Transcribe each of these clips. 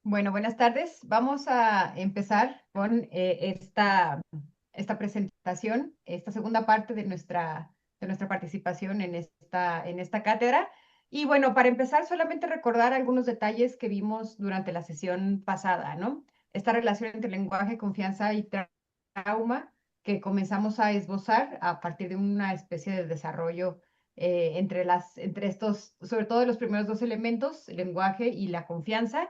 Bueno, buenas tardes. Vamos a empezar con esta presentación, esta segunda parte de nuestra participación en esta cátedra. Y bueno, para empezar, solamente recordar algunos detalles que vimos durante la sesión pasada, ¿no? Esta relación entre lenguaje, confianza y trauma que comenzamos a esbozar a partir de una especie de desarrollo entre estos, sobre todo los primeros dos elementos, el lenguaje y la confianza.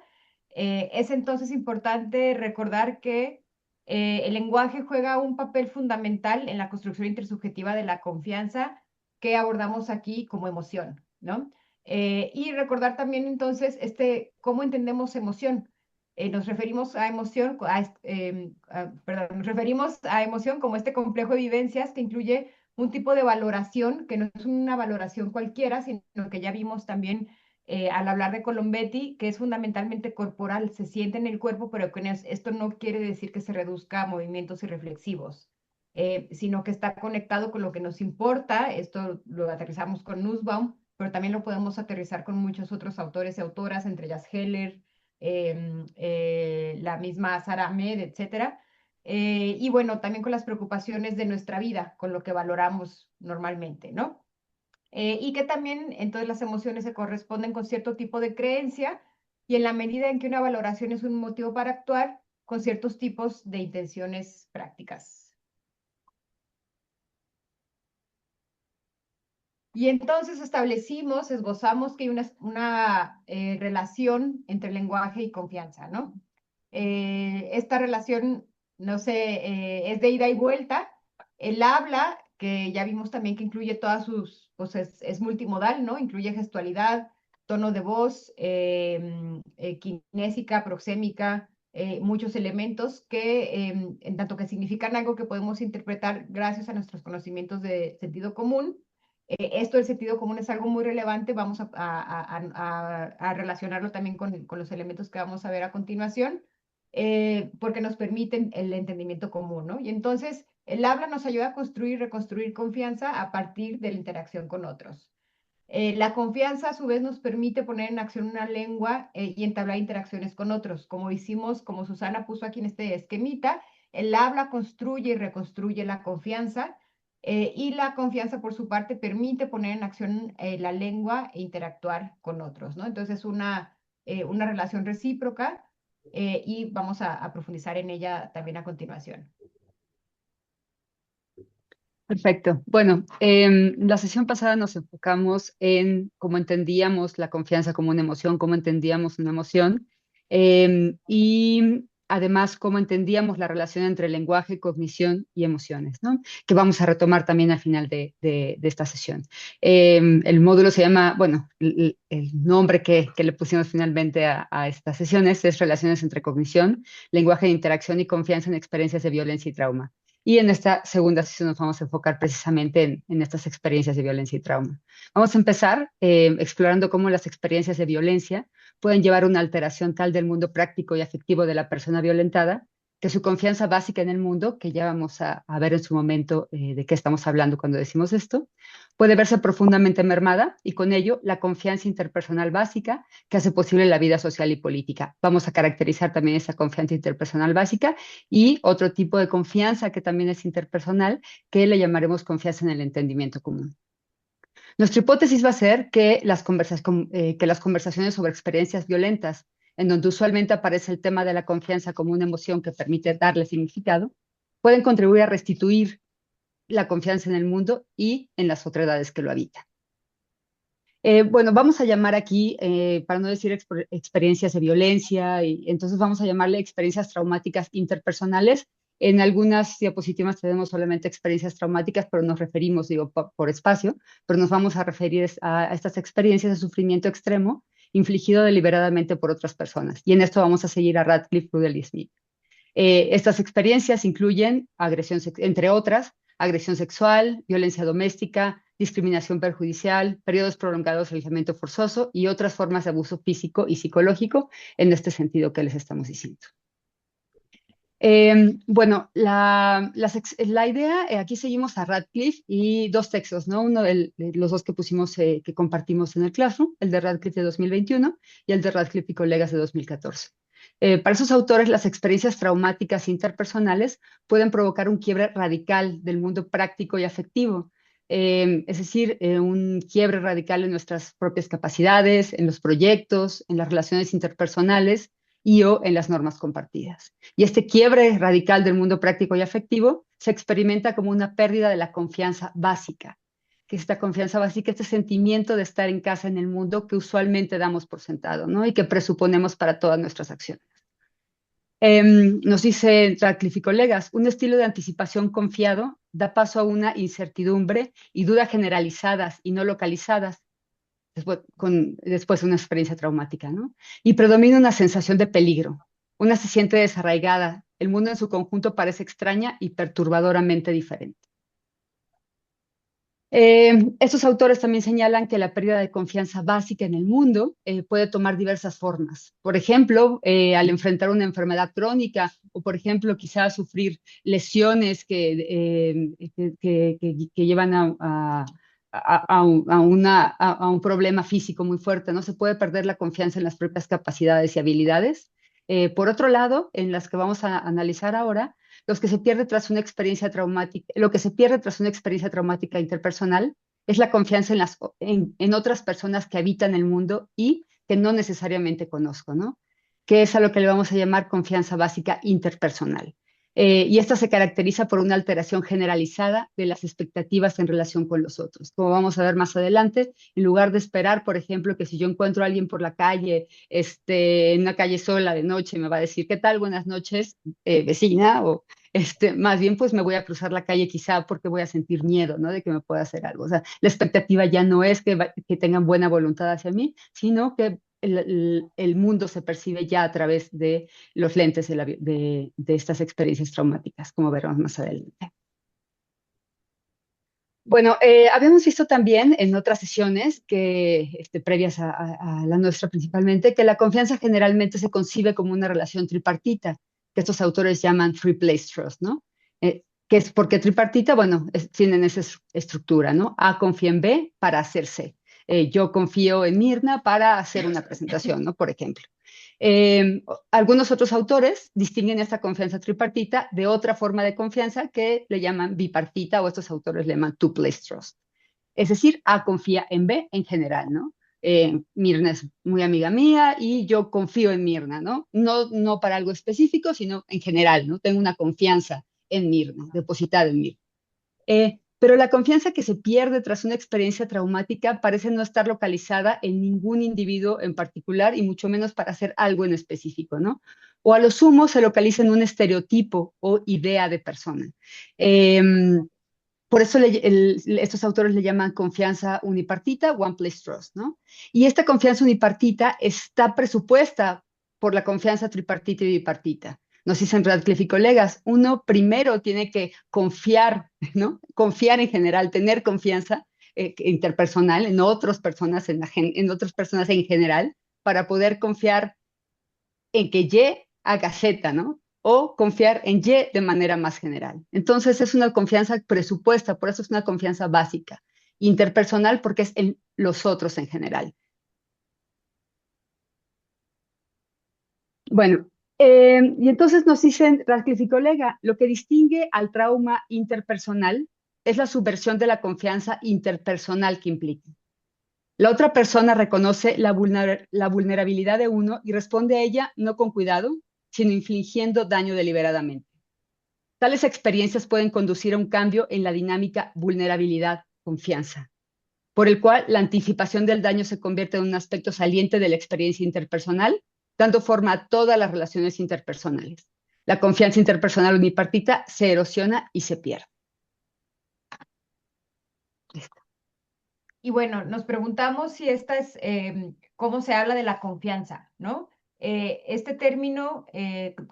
Es entonces importante recordar que el lenguaje juega un papel fundamental en la construcción intersubjetiva de la confianza que abordamos aquí como emoción, ¿no? Y recordar también entonces cómo entendemos emoción. Nos referimos a emoción, perdón, nos referimos a emoción como este complejo de vivencias que incluye un tipo de valoración que no es una valoración cualquiera, sino que ya vimos también al hablar de Colombetti, que es fundamentalmente corporal, se siente en el cuerpo, pero esto no quiere decir que se reduzca a movimientos irreflexivos, sino que está conectado con lo que nos importa. Esto lo aterrizamos con Nussbaum, pero también lo podemos aterrizar con muchos otros autores y autoras, entre ellas Heller, la misma Sara Ahmed, etcétera. Y bueno, también con las preocupaciones de nuestra vida, con lo que valoramos normalmente, ¿no? Y que también entonces las emociones se corresponden con cierto tipo de creencia y en la medida en que una valoración es un motivo para actuar, con ciertos tipos de intenciones prácticas. Y entonces esbozamos que hay una relación entre lenguaje y confianza, ¿no? Esta relación, no sé, es de ida y vuelta. El habla, que ya vimos también que incluye pues es multimodal, ¿no? Incluye gestualidad, tono de voz, kinésica, proxémica, muchos elementos que, en tanto que significan algo que podemos interpretar gracias a nuestros conocimientos de sentido común. Esto del sentido común es algo muy relevante, vamos a relacionarlo también con los elementos que vamos a ver a continuación, porque nos permiten el entendimiento común, ¿no? Y entonces el habla nos ayuda a construir y reconstruir confianza a partir de la interacción con otros. La confianza, a su vez, nos permite poner en acción una lengua y entablar interacciones con otros. Como hicimos, como Susana puso aquí en este esquemita, el habla construye y reconstruye la confianza y la confianza, por su parte, permite poner en acción la lengua e interactuar con otros, ¿no? Entonces, es una relación recíproca y vamos a profundizar en ella también a continuación. Perfecto. Bueno, la sesión pasada nos enfocamos en cómo entendíamos la confianza como una emoción, cómo entendíamos una emoción, y además cómo entendíamos la relación entre lenguaje, cognición y emociones, ¿no? Que vamos a retomar también al final de esta sesión. El módulo se llama, bueno, el nombre que le pusimos finalmente a estas sesiones es Relaciones entre cognición, lenguaje de interacción y confianza en experiencias de violencia y trauma. Y en esta segunda sesión nos vamos a enfocar precisamente en estas experiencias de violencia y trauma. Vamos a empezar explorando cómo las experiencias de violencia pueden llevar a una alteración tal del mundo práctico y afectivo de la persona violentada que su confianza básica en el mundo, que ya vamos a ver en su momento de qué estamos hablando cuando decimos esto, puede verse profundamente mermada y con ello la confianza interpersonal básica que hace posible la vida social y política. Vamos a caracterizar también esa confianza interpersonal básica y otro tipo de confianza que también es interpersonal, que le llamaremos confianza en el entendimiento común. Nuestra hipótesis va a ser que las conversaciones sobre experiencias violentas, en donde usualmente aparece el tema de la confianza como una emoción que permite darle significado, pueden contribuir a restituir la confianza en el mundo y en las otredades que lo habitan. Bueno, vamos a llamar aquí, para no decir experiencias de violencia, y entonces vamos a llamarle experiencias traumáticas interpersonales. En algunas diapositivas tenemos solamente experiencias traumáticas, pero nos referimos, digo, por espacio, pero nos vamos a referir a estas experiencias de sufrimiento extremo infligido deliberadamente por otras personas. Y en esto vamos a seguir a Radcliffe, Rudel y Smith. Estas experiencias incluyen entre otras, agresión sexual, violencia doméstica, discriminación perjudicial, periodos prolongados de aislamiento forzoso y otras formas de abuso físico y psicológico en este sentido que les estamos diciendo. Bueno, la idea, aquí seguimos a Radcliffe y dos textos, ¿no? Uno de los dos que pusimos, que compartimos en el Classroom, el de Radcliffe de 2021 y el de Radcliffe y colegas de 2014. Para esos autores, las experiencias traumáticas interpersonales pueden provocar un quiebre radical del mundo práctico y afectivo, es decir, un quiebre radical en nuestras propias capacidades, en los proyectos, en las relaciones interpersonales y o en las normas compartidas. Y este quiebre radical del mundo práctico y afectivo se experimenta como una pérdida de la confianza básica, que es esta confianza básica, este sentimiento de estar en casa en el mundo que usualmente damos por sentado, ¿no? Y que presuponemos para todas nuestras acciones. Nos dice Radcliffe y colegas, un estilo de anticipación confiado da paso a una incertidumbre y dudas generalizadas y no localizadas después de una experiencia traumática, ¿no? Y predomina una sensación de peligro. Una se siente desarraigada. El mundo en su conjunto parece extraña y perturbadoramente diferente. Estos autores también señalan que la pérdida de confianza básica en el mundo puede tomar diversas formas. Por ejemplo, al enfrentar una enfermedad crónica o, por ejemplo, quizás sufrir lesiones que llevan a un problema físico muy fuerte, ¿no? Se puede perder la confianza en las propias capacidades y habilidades. Por otro lado, en las que vamos a analizar ahora, los que se pierde tras una experiencia traumática, lo que se pierde tras una experiencia traumática interpersonal es la confianza en otras personas que habitan el mundo y que no necesariamente conozco, ¿no? Que es a lo que le vamos a llamar confianza básica interpersonal. Y esta se caracteriza por una alteración generalizada de las expectativas en relación con los otros. Como vamos a ver más adelante, en lugar de esperar, por ejemplo, que si yo encuentro a alguien por la calle, en una calle sola de noche, me va a decir, ¿qué tal? Buenas noches, vecina, o más bien pues me voy a cruzar la calle quizá porque voy a sentir miedo, ¿no? De que me pueda hacer algo. O sea, la expectativa ya no es que tengan buena voluntad hacia mí, sino que el mundo se percibe ya a través de los lentes de estas experiencias traumáticas, como veremos más adelante. Bueno, habíamos visto también en otras sesiones previas a la nuestra principalmente, que la confianza generalmente se concibe como una relación tripartita, que estos autores llaman three-place trust, ¿no? ¿Qué es por qué tripartita? Bueno, tienen esa estructura, ¿no? A confía en B para hacer C. Yo confío en Mirna para hacer una presentación, ¿no? Por ejemplo. Algunos otros autores distinguen esta confianza tripartita de otra forma de confianza que le llaman bipartita o estos autores le llaman two-place trust. Es decir, A confía en B en general, ¿no? Mirna es muy amiga mía y yo confío en Mirna, ¿no? No para algo específico, sino en general, ¿no? Tengo una confianza en Mirna, depositada en Mirna. Pero la confianza que se pierde tras una experiencia traumática parece no estar localizada en ningún individuo en particular y mucho menos para hacer algo en específico, ¿no? O a lo sumo se localiza en un estereotipo o idea de persona. Eh, por eso estos autores le llaman confianza unipartita, one place trust, ¿no? Y esta confianza unipartita está presupuesta por la confianza tripartita y bipartita. Nos dicen Radcliffe y colegas, uno primero tiene que confiar, ¿no? Confiar en general, tener confianza interpersonal en otras personas, en otras personas en general, para poder confiar en que Y haga Z, ¿no? O confiar en Y de manera más general. Entonces es una confianza presupuesta, por eso es una confianza básica. Interpersonal porque es en los otros en general. Bueno, y entonces nos dicen Radcliffe y colega, lo que distingue al trauma interpersonal es la subversión de la confianza interpersonal que implica. La otra persona reconoce la vulnerabilidad de uno y responde a ella no con cuidado, sino infligiendo daño deliberadamente. Tales experiencias pueden conducir a un cambio en la dinámica vulnerabilidad-confianza, por el cual la anticipación del daño se convierte en un aspecto saliente de la experiencia interpersonal, dando forma a todas las relaciones interpersonales. La confianza interpersonal unipartita se erosiona y se pierde. Y bueno, nos preguntamos si esta es, cómo se habla de la confianza, ¿no? Este término,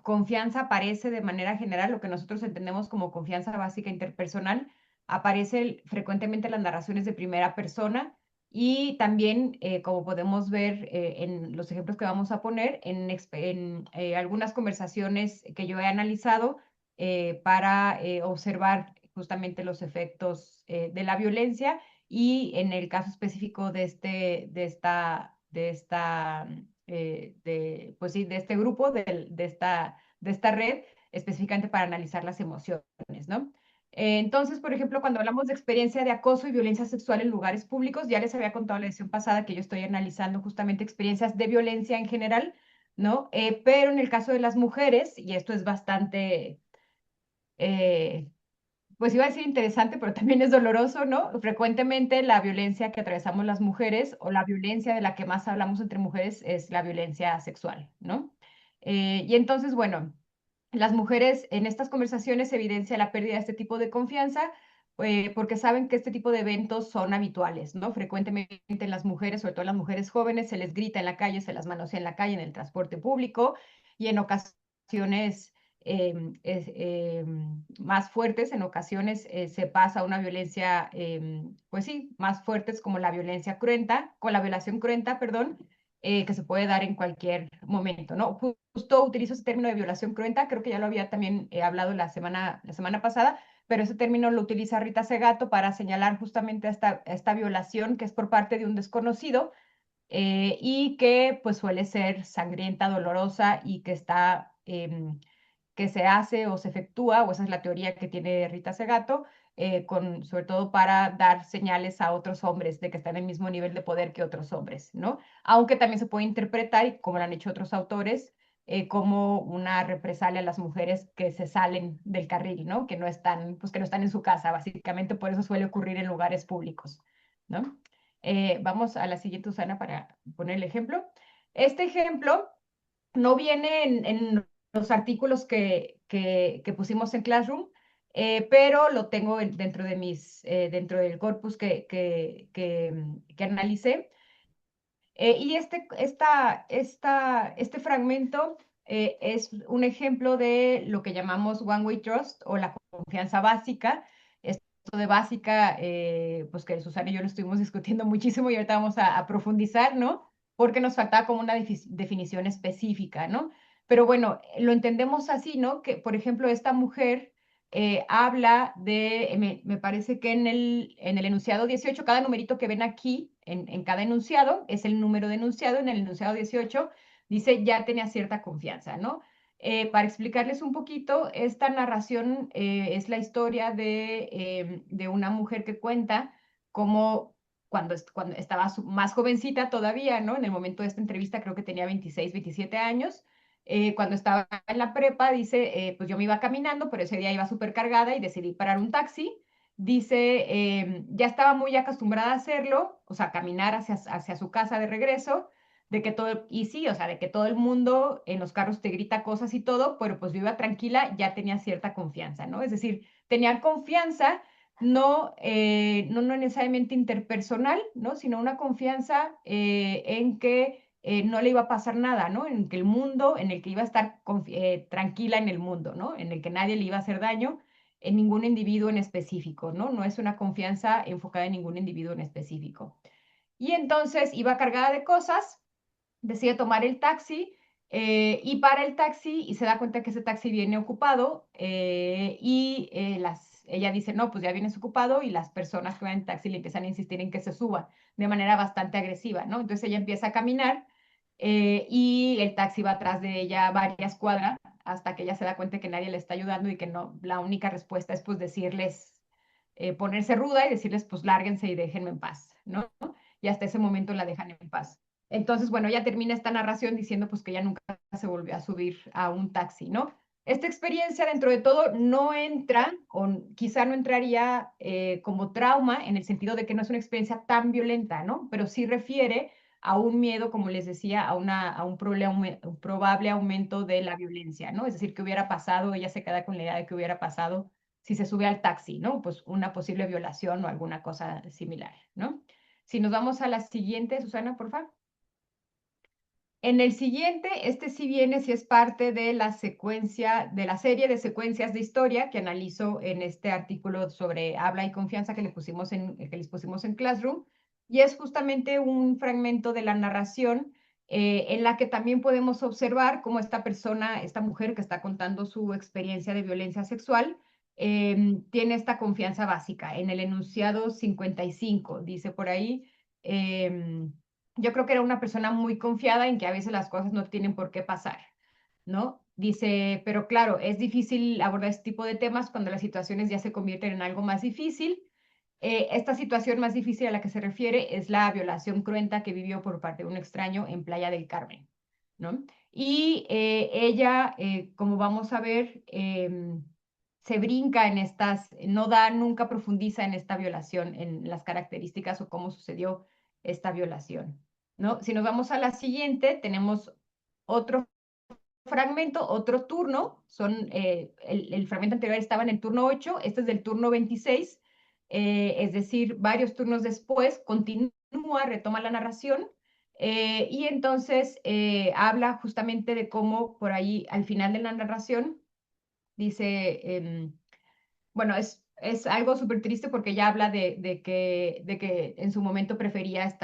confianza, aparece de manera general, lo que nosotros entendemos como confianza básica interpersonal, aparece frecuentemente en las narraciones de primera persona y también, como podemos ver en los ejemplos que vamos a poner, en algunas conversaciones que yo he analizado para observar justamente los efectos de la violencia y en el caso específico de esta pues sí, de este grupo, de esta red, específicamente para analizar las emociones, ¿no? Entonces, por ejemplo, cuando hablamos de experiencia de acoso y violencia sexual en lugares públicos, ya les había contado la edición pasada que yo estoy analizando justamente experiencias de violencia en general, ¿no? Pero en el caso de las mujeres, y esto es bastante, eh, pues iba a decir interesante, pero también es doloroso, ¿no? Frecuentemente la violencia que atravesamos las mujeres o la violencia de la que más hablamos entre mujeres es la violencia sexual, ¿no? Y entonces, bueno, las mujeres en estas conversaciones evidencia la pérdida de este tipo de confianza. Porque saben que este tipo de eventos son habituales, ¿no? Frecuentemente en las mujeres, sobre todo en las mujeres jóvenes, se les grita en la calle, se las manosea en la calle, en el transporte público, y en ocasiones más fuertes, en ocasiones se pasa a una violencia, pues sí, más fuertes como la violencia cruenta, con la violación cruenta, perdón, que se puede dar en cualquier momento, ¿no? Justo utilizo ese término de violación cruenta, creo que ya lo había también hablado la semana pasada, pero ese término lo utiliza Rita Segato para señalar justamente esta violación que es por parte de un desconocido, y que pues suele ser sangrienta, dolorosa y que está que se hace o se efectúa, o esa es la teoría que tiene Rita Segato, sobre todo para dar señales a otros hombres de que están en el mismo nivel de poder que otros hombres, ¿no? Aunque también se puede interpretar, y como lo han hecho otros autores, como una represalia a las mujeres que se salen del carril, ¿no? Que no están, pues que no están en su casa, básicamente por eso suele ocurrir en lugares públicos, ¿no? Vamos a la siguiente, Susana, para poner el ejemplo. Este ejemplo no viene en los artículos que pusimos en Classroom, pero lo tengo dentro del corpus que analicé. Y este fragmento es un ejemplo de lo que llamamos One Way Trust o la confianza básica. Esto de básica, pues que Susana y yo lo estuvimos discutiendo muchísimo y ahorita vamos a profundizar, ¿no? Porque nos faltaba como una definición específica, ¿no? Pero bueno, lo entendemos así, ¿no? Que, por ejemplo, esta mujer habla me parece que en el enunciado 18, cada numerito que ven aquí en cada enunciado es el número de enunciado. En el enunciado 18 dice ya tenía cierta confianza, ¿no? Para explicarles un poquito, esta narración es la historia de una mujer que cuenta cómo cuando estaba más jovencita todavía, ¿no? En el momento de esta entrevista creo que tenía 26, 27 años. Cuando estaba en la prepa, dice, pues yo me iba caminando, pero ese día iba súper cargada y decidí parar un taxi. Dice, ya estaba muy acostumbrada a hacerlo, o sea, caminar hacia su casa de regreso, de que todo, y sí, o sea, de que todo el mundo en los carros te grita cosas y todo, pero pues yo iba tranquila, ya tenía cierta confianza, ¿no? Es decir, tenía confianza, no necesariamente interpersonal, ¿no? Sino una confianza en que no le iba a pasar nada, ¿no? En que el mundo, en el que iba a estar tranquila en el mundo, ¿no? En el que nadie le iba a hacer daño en ningún individuo en específico, ¿no? No es una confianza enfocada en ningún individuo en específico. Y entonces iba cargada de cosas, decide tomar el taxi, y para el taxi y se da cuenta que ese taxi viene ocupado, ella dice, no, pues ya vienes ocupado, y las personas que van en el taxi le empiezan a insistir en que se suba de manera bastante agresiva, ¿no? Entonces ella empieza a caminar, y el taxi va atrás de ella varias cuadras hasta que ella se da cuenta que nadie le está ayudando y que no, la única respuesta es pues decirles, ponerse ruda y decirles pues lárguense y déjenme en paz, ¿no? Y hasta ese momento la dejan en paz. Entonces, bueno, ella termina esta narración diciendo pues que ella nunca se volvió a subir a un taxi, ¿no? Esta experiencia dentro de todo no entra, o quizá no entraría como trauma en el sentido de que no es una experiencia tan violenta, ¿no? Pero sí refiere a un miedo, como les decía, a un probable aumento de la violencia, ¿no? Es decir, ¿qué hubiera pasado? Ella se queda con la idea de que hubiera pasado si se sube al taxi, ¿no? Pues una posible violación o alguna cosa similar, ¿no? Si nos vamos a la siguiente, Susana, por favor. En el siguiente, este sí viene, sí es parte de la secuencia, de la serie de secuencias de historia que analizo en este artículo sobre habla y confianza que les pusimos en Classroom, y es justamente un fragmento de la narración en la que también podemos observar cómo esta persona, esta mujer que está contando su experiencia de violencia sexual, tiene esta confianza básica. En el enunciado 55, dice por ahí, yo creo que era una persona muy confiada en que a veces las cosas no tienen por qué pasar, ¿no? Dice, pero claro, es difícil abordar este tipo de temas cuando las situaciones ya se convierten en algo más difícil. Esta situación más difícil a la que se refiere es la violación cruenta que vivió por parte de un extraño en Playa del Carmen, ¿no? Y ella, como vamos a ver, se brinca en estas, no da, nunca profundiza en esta violación, en las características o cómo sucedió esta violación, ¿no? Si nos vamos a la siguiente, tenemos otro fragmento, otro turno, el fragmento anterior estaba en el turno 8, este es del turno 26, es decir, varios turnos después, continúa, retoma la narración, y entonces habla justamente de cómo por ahí al final de la narración dice, bueno, es algo súper triste porque ella habla de que en su momento prefería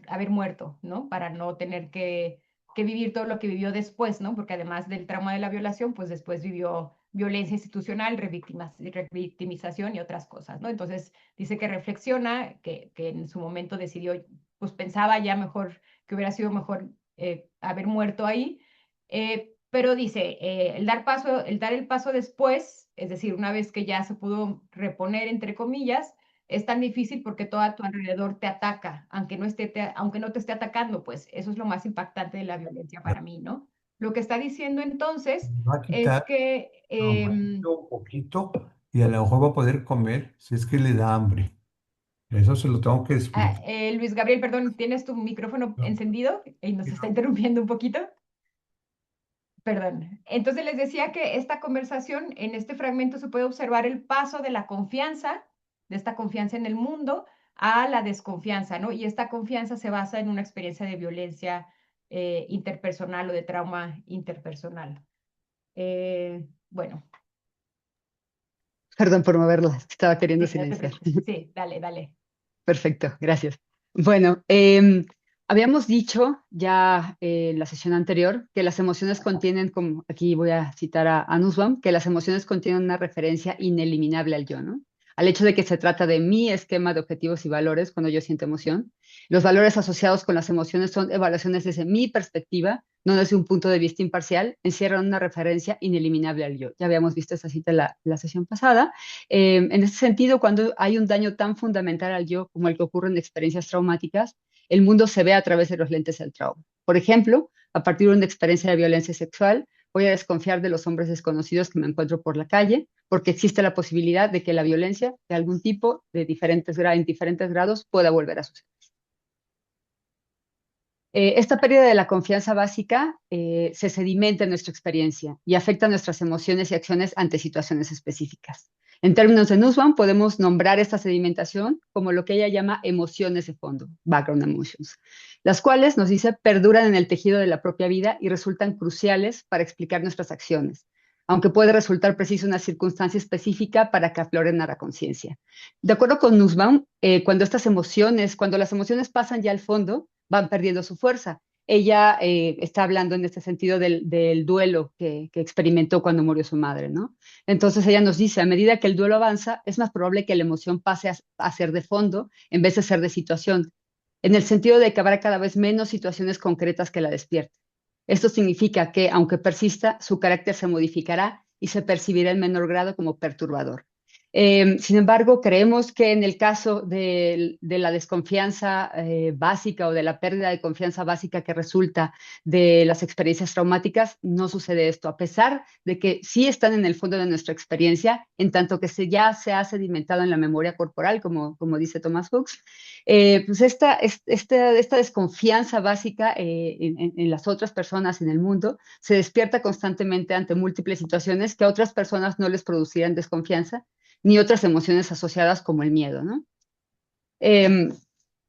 haber muerto, ¿no? Para no tener que vivir todo lo que vivió después, ¿no? Porque además del trauma de la violación, pues después vivió violencia institucional, revictimización y otras cosas, ¿no? Entonces dice que reflexiona, que en su momento decidió, pues pensaba ya mejor, que hubiera sido mejor haber muerto ahí, pero dice, el dar el paso después, es decir, una vez que ya se pudo reponer, entre comillas, es tan difícil porque todo a tu alrededor te ataca, aunque no te esté atacando, pues eso es lo más impactante de la violencia para mí, ¿no? Lo que está diciendo entonces Va a es quitar que, un poquito y a lo mejor va a poder comer si es que le da hambre. Eso se lo tengo que explicar. Luis Gabriel, perdón, ¿tienes tu micrófono No, encendido? Y nos está no. interrumpiendo un poquito. Perdón. Entonces les decía que esta conversación, en este fragmento se puede observar el paso de la confianza, de esta confianza en el mundo, a la desconfianza, ¿no? Y esta confianza se basa en una experiencia de violencia interpersonal o de trauma interpersonal. Bueno, Perdón por moverla, estaba queriendo sí, no te silenciar. preocupes. Sí, dale, dale. Perfecto, gracias. Bueno, habíamos dicho ya en la sesión anterior que las emociones contienen, como aquí voy a citar a Nussbaum, que las emociones contienen una referencia ineliminable al yo, ¿no? Al hecho de que se trata de mi esquema de objetivos y valores cuando yo siento emoción. Los valores asociados con las emociones son evaluaciones desde mi perspectiva, no desde un punto de vista imparcial, encierran una referencia ineliminable al yo. Ya habíamos visto esa cita en la sesión pasada. En ese sentido, cuando hay un daño tan fundamental al yo como el que ocurre en experiencias traumáticas, el mundo se ve a través de los lentes del trauma. Por ejemplo, a partir de una experiencia de violencia sexual, voy a desconfiar de los hombres desconocidos que me encuentro por la calle, porque existe la posibilidad de que la violencia de algún tipo, en diferentes grados, pueda volver a suceder. Esta pérdida de la confianza básica se sedimenta en nuestra experiencia y afecta nuestras emociones y acciones ante situaciones específicas. En términos de Nussbaum, podemos nombrar esta sedimentación como lo que ella llama emociones de fondo, background emotions, las cuales, nos dice, perduran en el tejido de la propia vida y resultan cruciales para explicar nuestras acciones, aunque puede resultar preciso una circunstancia específica para que afloren a la conciencia. De acuerdo con Nussbaum, cuando las emociones pasan ya al fondo, van perdiendo su fuerza. Ella está hablando en este sentido del duelo que experimentó cuando murió su madre, ¿no? Entonces ella nos dice, a medida que el duelo avanza, es más probable que la emoción pase a ser de fondo en vez de ser de situación, en el sentido de que habrá cada vez menos situaciones concretas que la despierten. Esto significa que, aunque persista, su carácter se modificará y se percibirá en menor grado como perturbador. Sin embargo, creemos que en el caso de la desconfianza básica o de la pérdida de confianza básica que resulta de las experiencias traumáticas, no sucede esto, a pesar de que sí están en el fondo de nuestra experiencia, en tanto que ya se ha sedimentado en la memoria corporal, como dice Thomas Hooks. Pues esta desconfianza básica en las otras personas en el mundo se despierta constantemente ante múltiples situaciones que a otras personas no les producirán desconfianza ni otras emociones asociadas como el miedo, ¿no? Eh,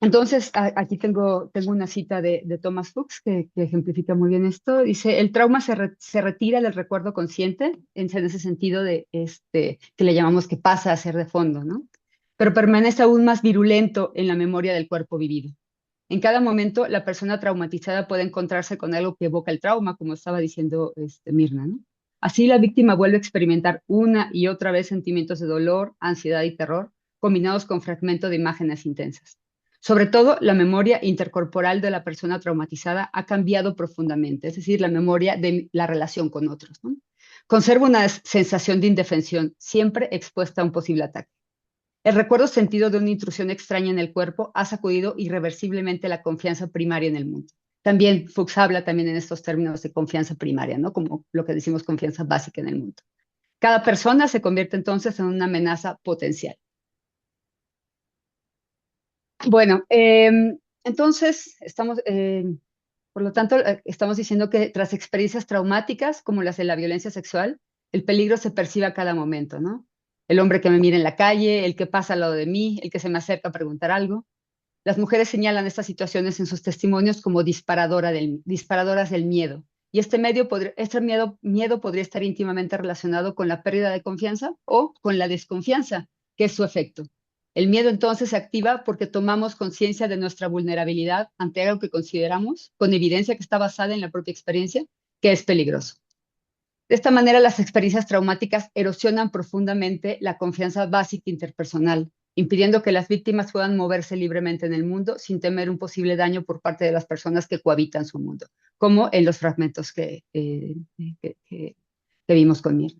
entonces, aquí tengo una cita de Thomas Fuchs que ejemplifica muy bien esto. Dice, el trauma se retira del recuerdo consciente, en ese sentido que le llamamos que pasa a ser de fondo, ¿no? Pero permanece aún más virulento en la memoria del cuerpo vivido. En cada momento, la persona traumatizada puede encontrarse con algo que evoca el trauma, como estaba diciendo Mirna, ¿no? Así, la víctima vuelve a experimentar una y otra vez sentimientos de dolor, ansiedad y terror, combinados con fragmentos de imágenes intensas. Sobre todo, la memoria intercorporal de la persona traumatizada ha cambiado profundamente, es decir, la memoria de la relación con otros, ¿no? Conserva una sensación de indefensión, siempre expuesta a un posible ataque. El recuerdo sentido de una intrusión extraña en el cuerpo ha sacudido irreversiblemente la confianza primaria en el mundo. También Fuchs habla también en estos términos de confianza primaria, ¿no? Como lo que decimos confianza básica en el mundo. Cada persona se convierte entonces en una amenaza potencial. Bueno, entonces por lo tanto, estamos diciendo que tras experiencias traumáticas como las de la violencia sexual, el peligro se percibe a cada momento, ¿no? El hombre que me mira en la calle, el que pasa al lado de mí, el que se me acerca a preguntar algo. Las mujeres señalan estas situaciones en sus testimonios como disparadoras del miedo. Y miedo podría estar íntimamente relacionado con la pérdida de confianza o con la desconfianza, que es su efecto. El miedo entonces se activa porque tomamos conciencia de nuestra vulnerabilidad ante algo que consideramos, con evidencia que está basada en la propia experiencia, que es peligroso. De esta manera, las experiencias traumáticas erosionan profundamente la confianza básica interpersonal, impidiendo que las víctimas puedan moverse libremente en el mundo sin temer un posible daño por parte de las personas que cohabitan su mundo, como en los fragmentos que vimos con Mir.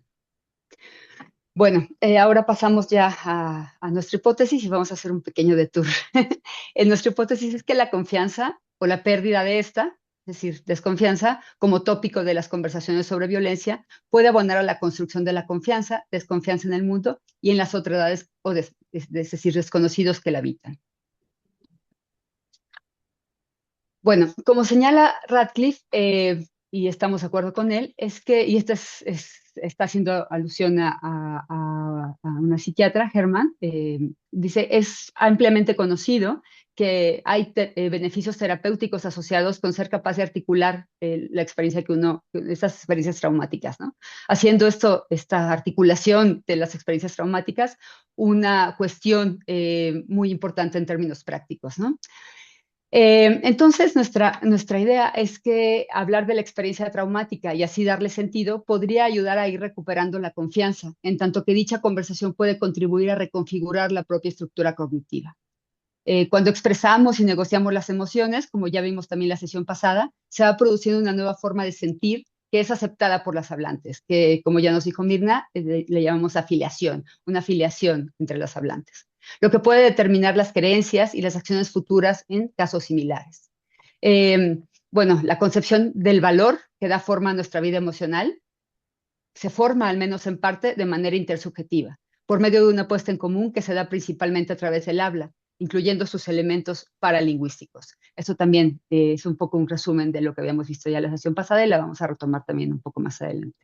Bueno, ahora pasamos ya a nuestra hipótesis y vamos a hacer un pequeño detour. En nuestra hipótesis es que la confianza o la pérdida de esta, es decir, desconfianza, como tópico de las conversaciones sobre violencia, puede abonar a la construcción de la confianza, desconfianza en el mundo y en las otredades, es decir, desconocidos que la habitan. Bueno, como señala Radcliffe, y estamos de acuerdo con él, es que, y está haciendo alusión a una psiquiatra, Herman, dice, es ampliamente conocido que hay beneficios terapéuticos asociados con ser capaz de articular la experiencia estas experiencias traumáticas, ¿no? Haciendo esta articulación de las experiencias traumáticas una cuestión muy importante en términos prácticos, ¿no? Entonces, nuestra idea es que hablar de la experiencia traumática y así darle sentido podría ayudar a ir recuperando la confianza, en tanto que dicha conversación puede contribuir a reconfigurar la propia estructura cognitiva. Cuando expresamos y negociamos las emociones, como ya vimos también la sesión pasada, se va produciendo una nueva forma de sentir que es aceptada por las hablantes, que como ya nos dijo Mirna, le llamamos afiliación, una afiliación entre los hablantes, lo que puede determinar las creencias y las acciones futuras en casos similares. Bueno, la concepción del valor que da forma a nuestra vida emocional se forma, al menos en parte, de manera intersubjetiva, por medio de una puesta en común que se da principalmente a través del habla, incluyendo sus elementos paralingüísticos. Eso también es un poco un resumen de lo que habíamos visto ya en la sesión pasada y la vamos a retomar también un poco más adelante.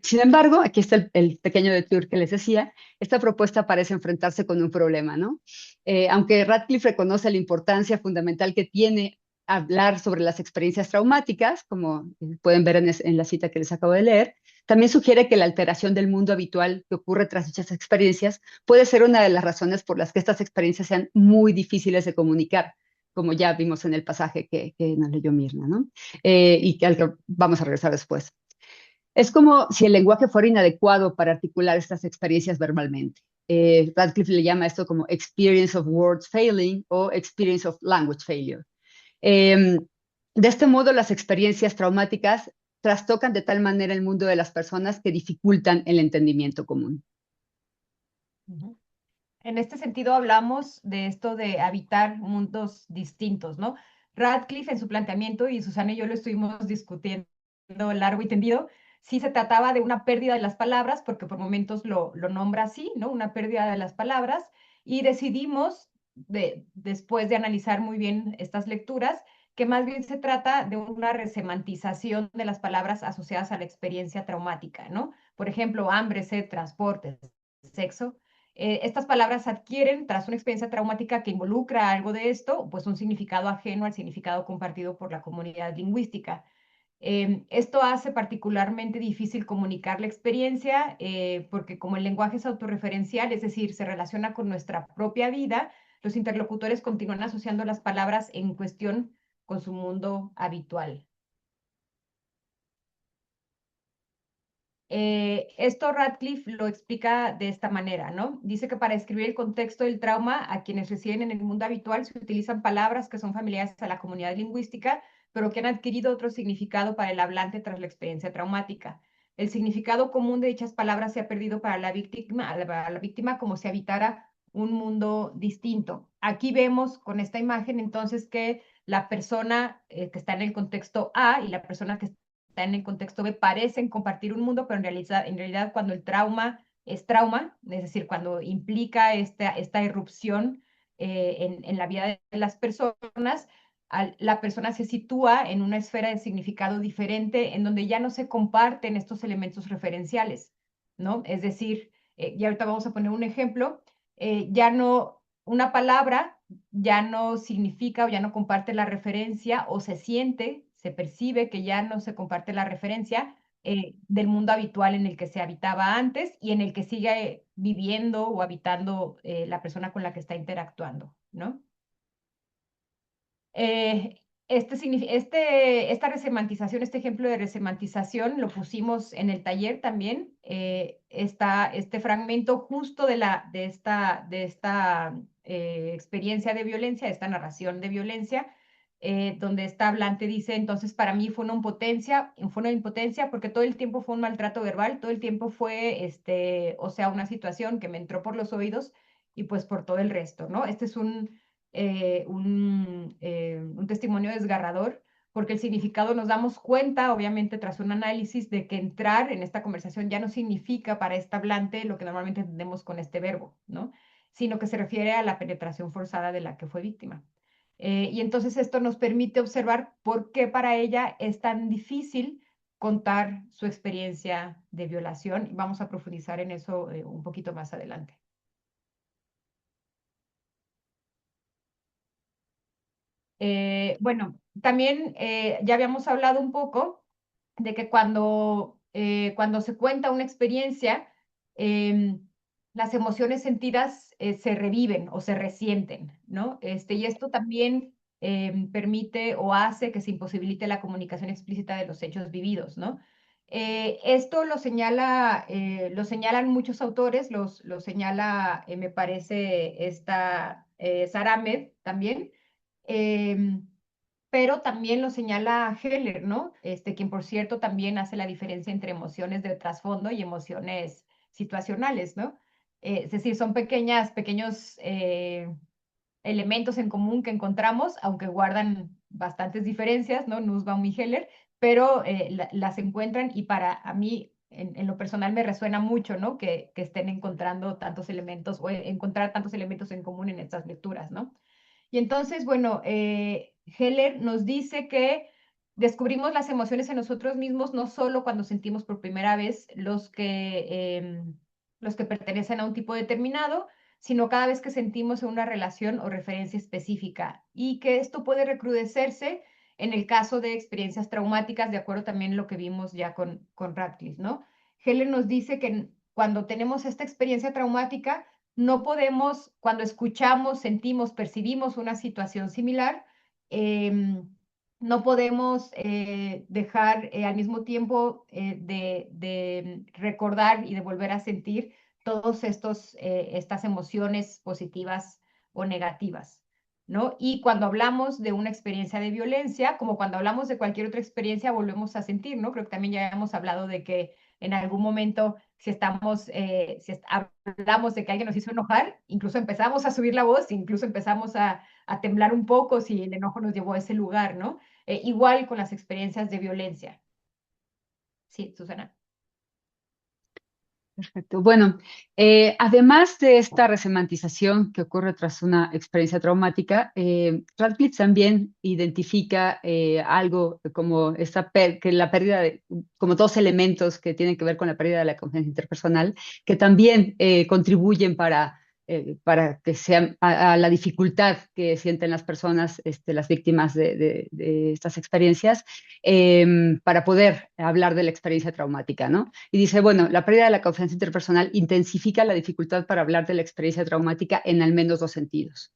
Sin embargo, aquí está el pequeño detour que les decía, esta propuesta parece enfrentarse con un problema, ¿no? Aunque Radcliffe reconoce la importancia fundamental que tiene hablar sobre las experiencias traumáticas, como pueden ver en la cita que les acabo de leer, también sugiere que la alteración del mundo habitual que ocurre tras dichas experiencias puede ser una de las razones por las que estas experiencias sean muy difíciles de comunicar, como ya vimos en el pasaje que nos leyó Mirna, ¿no? Y al que vamos a regresar después. Es como si el lenguaje fuera inadecuado para articular estas experiencias verbalmente. Radcliffe le llama esto como experience of words failing o experience of language failure. De este modo, las experiencias traumáticas trastocan de tal manera el mundo de las personas que dificultan el entendimiento común. En este sentido hablamos de esto de habitar mundos distintos, ¿no? Radcliffe en su planteamiento, y Susana y yo lo estuvimos discutiendo largo y tendido, sí se trataba de una pérdida de las palabras, porque por momentos lo nombra así, ¿no? Una pérdida de las palabras, y decidimos, después de analizar muy bien estas lecturas, que más bien se trata de una resemantización de las palabras asociadas a la experiencia traumática, ¿no? Por ejemplo, hambre, sed, transporte, sexo. Estas palabras adquieren, tras una experiencia traumática que involucra algo de esto, pues un significado ajeno al significado compartido por la comunidad lingüística. Esto hace particularmente difícil comunicar la experiencia porque como el lenguaje es autorreferencial, es decir, se relaciona con nuestra propia vida, los interlocutores continúan asociando las palabras en cuestión con su mundo habitual. Esto Radcliffe lo explica de esta manera, ¿no? Dice que para describir el contexto del trauma a quienes residen en el mundo habitual se utilizan palabras que son familiares a la comunidad lingüística, pero que han adquirido otro significado para el hablante tras la experiencia traumática. El significado común de dichas palabras se ha perdido para la víctima como si habitara un mundo distinto. Aquí vemos con esta imagen entonces que la persona que está en el contexto A y la persona que está en el contexto B parecen compartir un mundo, pero en realidad cuando el trauma es trauma, es decir, cuando implica esta irrupción en la vida de las personas, la persona se sitúa en una esfera de significado diferente en donde ya no se comparten estos elementos referenciales, ¿no? Es decir, y ahorita vamos a poner un ejemplo, ya no, una palabra ya no significa o ya no comparte la referencia o se siente, se percibe que ya no se comparte la referencia del mundo habitual en el que se habitaba antes y en el que sigue viviendo o habitando la persona con la que está interactuando, ¿no? Esta resemantización, este ejemplo de resemantización lo pusimos en el taller también. Este fragmento justo de esta experiencia de violencia, de esta narración de violencia, donde esta hablante dice, entonces para mí fue una impotencia porque todo el tiempo fue un maltrato verbal, todo el tiempo fue, o sea, una situación que me entró por los oídos y pues por todo el resto, ¿no? Este es un testimonio desgarrador, porque el significado nos damos cuenta, obviamente, tras un análisis, de que entrar en esta conversación ya no significa para esta hablante lo que normalmente entendemos con este verbo, ¿no? Sino que se refiere a la penetración forzada de la que fue víctima. Y entonces esto nos permite observar por qué para ella es tan difícil contar su experiencia de violación y vamos a profundizar en eso un poquito más adelante. Bueno, también ya habíamos hablado un poco de que cuando se cuenta una experiencia, las emociones sentidas se reviven o se resienten, ¿no? Y esto también permite o hace que se imposibilite la comunicación explícita de los hechos vividos, ¿no? Esto lo señalan muchos autores, lo señala, me parece, esta Sara Ahmed también, em, pero también lo señala Heller, ¿no? Quien por cierto también hace la diferencia entre emociones de trasfondo y emociones situacionales, ¿no? Es decir, son pequeños elementos en común que encontramos, aunque guardan bastantes diferencias, ¿no? Nussbaum y Heller, pero las encuentran y para a mí, en lo personal, me resuena mucho, ¿no? Que estén encontrando tantos elementos o encontrar tantos elementos en común en estas lecturas, ¿no? Y entonces, bueno, Heller nos dice que descubrimos las emociones en nosotros mismos no solo cuando sentimos por primera vez los que pertenecen a un tipo determinado, sino cada vez que sentimos una relación o referencia específica y que esto puede recrudecerse en el caso de experiencias traumáticas, de acuerdo también a lo que vimos ya con Radcliffe, ¿no? Heller nos dice que cuando tenemos esta experiencia traumática, no podemos, cuando escuchamos, sentimos, percibimos una situación similar, no podemos dejar al mismo tiempo de recordar y de volver a sentir todas estas emociones positivas o negativas, ¿no? Y cuando hablamos de una experiencia de violencia, como cuando hablamos de cualquier otra experiencia, volvemos a sentir, ¿no? Creo que también ya hemos hablado de que en algún momento, si hablamos de que alguien nos hizo enojar, incluso empezamos a subir la voz, incluso empezamos a temblar un poco si el enojo nos llevó a ese lugar, ¿no? Igual con las experiencias de violencia. Sí, Susana. Perfecto. Bueno, además de esta resemantización que ocurre tras una experiencia traumática, Radcliffe también identifica algo como que la pérdida de, como dos elementos que tienen que ver con la pérdida de la confianza interpersonal, que también contribuyen para que sea a la dificultad que sienten las personas, las víctimas de estas experiencias, para poder hablar de la experiencia traumática, ¿no? Y dice, bueno, la pérdida de la confianza interpersonal intensifica la dificultad para hablar de la experiencia traumática en al menos dos sentidos.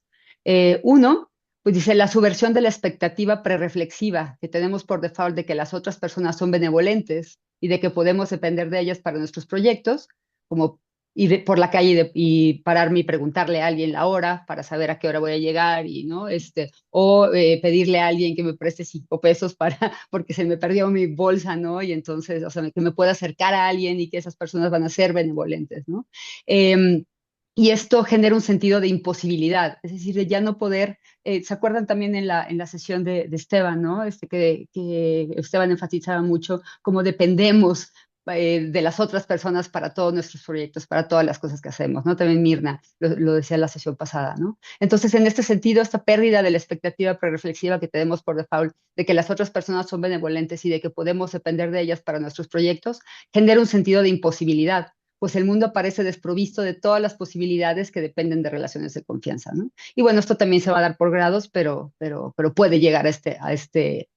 Uno, pues dice, la subversión de la expectativa prereflexiva que tenemos por default de que las otras personas son benevolentes y de que podemos depender de ellas para nuestros proyectos, como ir por la calle y pararme y preguntarle a alguien la hora para saber a qué hora voy a llegar y no o pedirle a alguien que me preste 5 pesos para porque se me perdió mi bolsa, ¿no? Y entonces, o sea, que me pueda acercar a alguien y que esas personas van a ser benevolentes, ¿no? Y esto genera un sentido de imposibilidad, es decir, de ya no poder, ¿se acuerdan también en la sesión de Esteban, ¿no? Que Esteban enfatizaba mucho cómo dependemos de las otras personas para todos nuestros proyectos, para todas las cosas que hacemos, ¿no? También Mirna lo decía en la sesión pasada, ¿no? Entonces, en este sentido, esta pérdida de la expectativa prereflexiva que tenemos por default de que las otras personas son benevolentes y de que podemos depender de ellas para nuestros proyectos, genera un sentido de imposibilidad, pues el mundo parece desprovisto de todas las posibilidades que dependen de relaciones de confianza, ¿no? Y bueno, esto también se va a dar por grados, pero puede llegar a este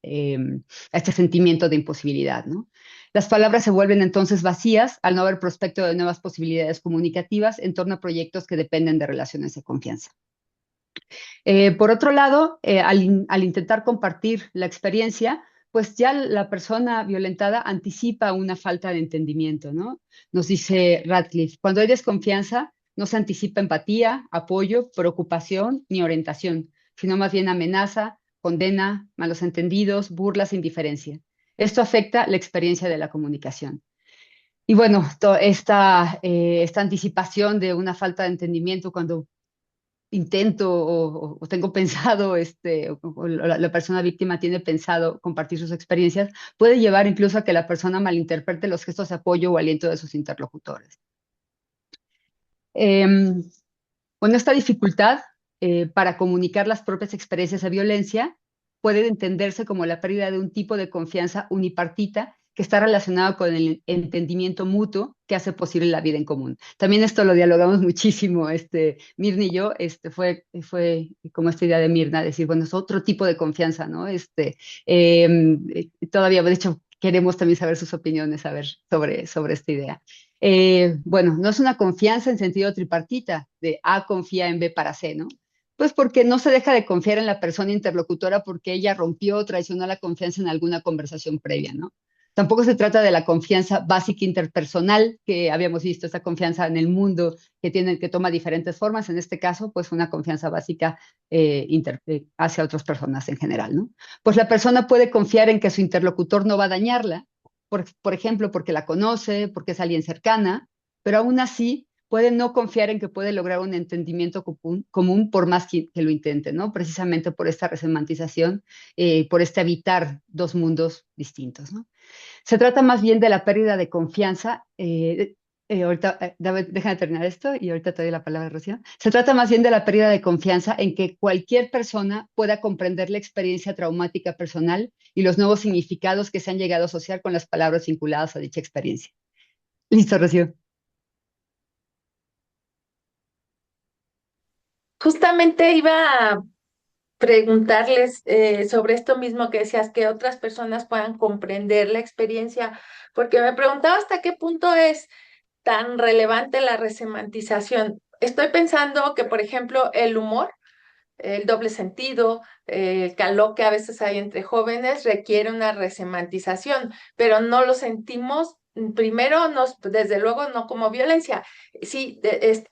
sentimiento de imposibilidad, ¿no? Las palabras se vuelven entonces vacías al no haber prospecto de nuevas posibilidades comunicativas en torno a proyectos que dependen de relaciones de confianza. Por otro lado, al intentar compartir la experiencia, pues ya la persona violentada anticipa una falta de entendimiento, ¿no? Nos dice Radcliffe, cuando hay desconfianza, no se anticipa empatía, apoyo, preocupación ni orientación, sino más bien amenaza, condena, malos entendidos, burlas e indiferencia. Esto afecta la experiencia de la comunicación. Y bueno, esta anticipación de una falta de entendimiento cuando intento o tengo pensado, o la persona víctima tiene pensado compartir sus experiencias, puede llevar incluso a que la persona malinterprete los gestos de apoyo o aliento de sus interlocutores. Con esta dificultad para comunicar las propias experiencias de violencia, puede entenderse como la pérdida de un tipo de confianza unipartita que está relacionado con el entendimiento mutuo que hace posible la vida en común. También esto lo dialogamos muchísimo, Mirna y yo, fue como esta idea de Mirna, decir, bueno, es otro tipo de confianza, ¿no? Todavía, de hecho, queremos también saber sus opiniones, saber sobre esta idea. Bueno, no es una confianza en sentido tripartita, de A confía en B para C, ¿no? Pues porque no se deja de confiar en la persona interlocutora porque ella rompió o traicionó la confianza en alguna conversación previa, ¿no? Tampoco se trata de la confianza básica interpersonal que habíamos visto, esta confianza en el mundo que toma diferentes formas, en este caso, pues una confianza básica hacia otras personas en general, ¿no? Pues la persona puede confiar en que su interlocutor no va a dañarla, por ejemplo, porque la conoce, porque es alguien cercana, pero aún así puede no confiar en que puede lograr un entendimiento común por más que lo intente, ¿no? Precisamente por esta resemantización, por este habitar dos mundos distintos, ¿no? Se trata más bien de la pérdida de confianza. Ahorita, David, déjame terminar esto y ahorita te doy la palabra, Rocío. Se trata más bien de la pérdida de confianza en que cualquier persona pueda comprender la experiencia traumática personal y los nuevos significados que se han llegado a asociar con las palabras vinculadas a dicha experiencia. Listo, Rocío. Justamente iba a preguntarles sobre esto mismo que decías, que otras personas puedan comprender la experiencia, porque me preguntaba hasta qué punto es tan relevante la resemantización. Estoy pensando que, por ejemplo, el humor, el doble sentido, el calor que a veces hay entre jóvenes requiere una resemantización, pero no lo sentimos. Primero, desde luego, no como violencia. Sí,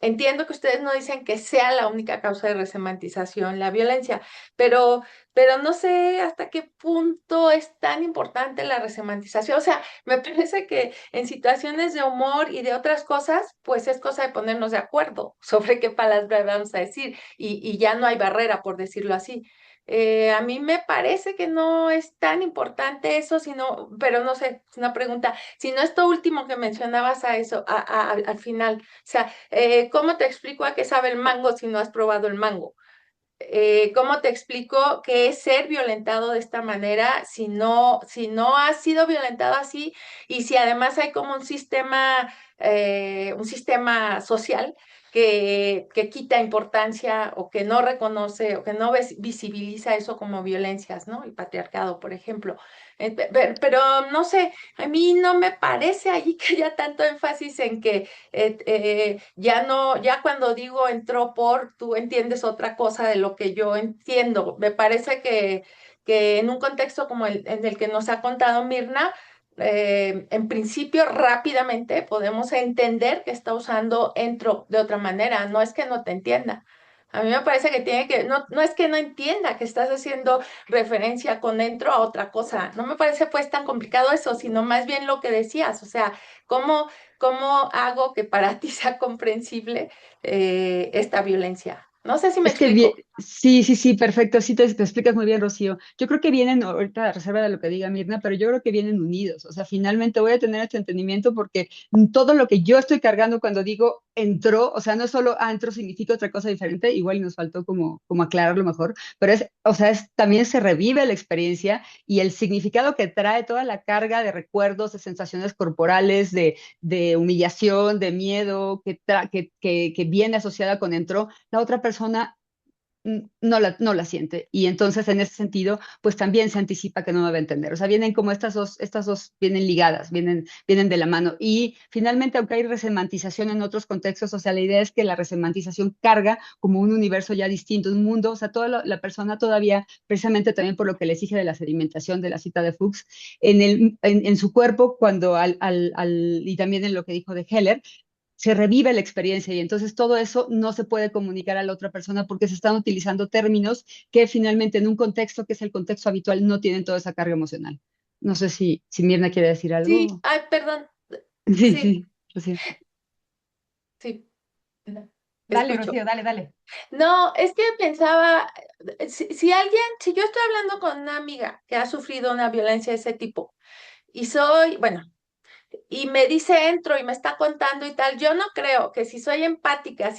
entiendo que ustedes no dicen que sea la única causa de resemantización la violencia, pero, pero no sé hasta qué punto es tan importante la resemantización. O sea, me parece que en situaciones de humor y de otras cosas, pues es cosa de ponernos de acuerdo sobre qué palabras vamos a decir y ya no hay barrera, por decirlo así. A mí me parece que no es tan importante eso, sino, pero no sé, es una pregunta, sino esto último que mencionabas a eso, al final, o sea, ¿cómo te explico a qué sabe el mango si no has probado el mango? ¿Cómo te explico qué es ser violentado de esta manera si no has sido violentado así y si además hay como un sistema social que quita importancia o que no reconoce o que no visibiliza eso como violencias, ¿no? El patriarcado, por ejemplo. Pero no sé, a mí no me parece allí que haya tanto énfasis en que ya no, ya cuando digo entró por, tú entiendes otra cosa de lo que yo entiendo. Me parece que en un contexto como en el que nos ha contado Mirna, en principio rápidamente podemos entender que está usando entro de otra manera, no es que no te entienda. A mí me parece que no es que no entienda que estás haciendo referencia con entro a otra cosa. No me parece pues tan complicado eso, sino más bien lo que decías, o sea, cómo, cómo hago que para ti sea comprensible esta violencia. No sé si me Es que explico. sí, sí, sí, perfecto, sí te explicas muy bien, Rocío. Yo creo que vienen, ahorita a reserva de lo que diga Mirna, pero yo creo que vienen unidos. O sea, finalmente voy a tener este entendimiento porque todo lo que yo estoy cargando cuando digo entró, o sea, no es solo, entró significa otra cosa diferente, igual y nos faltó como aclararlo mejor, pero o sea, también se revive la experiencia y el significado que trae toda la carga de recuerdos, de sensaciones corporales, de humillación, de miedo, que viene asociada con entró, la otra persona no la siente. Y entonces, en ese sentido, pues también se anticipa que no me va a entender. O sea, vienen como estas dos vienen ligadas, vienen de la mano. Y finalmente, aunque hay resemantización en otros contextos, o sea, la idea es que la resemantización carga como un universo ya distinto, un mundo, o sea, toda la persona todavía, precisamente también por lo que le exige de la sedimentación de la cita de Fuchs, en su cuerpo, y también en lo que dijo de Heller, se revive la experiencia y entonces todo eso no se puede comunicar a la otra persona porque se están utilizando términos que finalmente en un contexto que es el contexto habitual no tienen toda esa carga emocional. No sé si Mirna quiere decir Sí, algo. ay, perdón. Sí, Sí, sí, pues sí. sí. No, Dale, escucho. Rocío, dale, dale. No, es que pensaba, si yo estoy hablando con una amiga que ha sufrido una violencia de ese tipo y bueno, y me dice entro y me está contando y tal, yo no creo que si soy empática,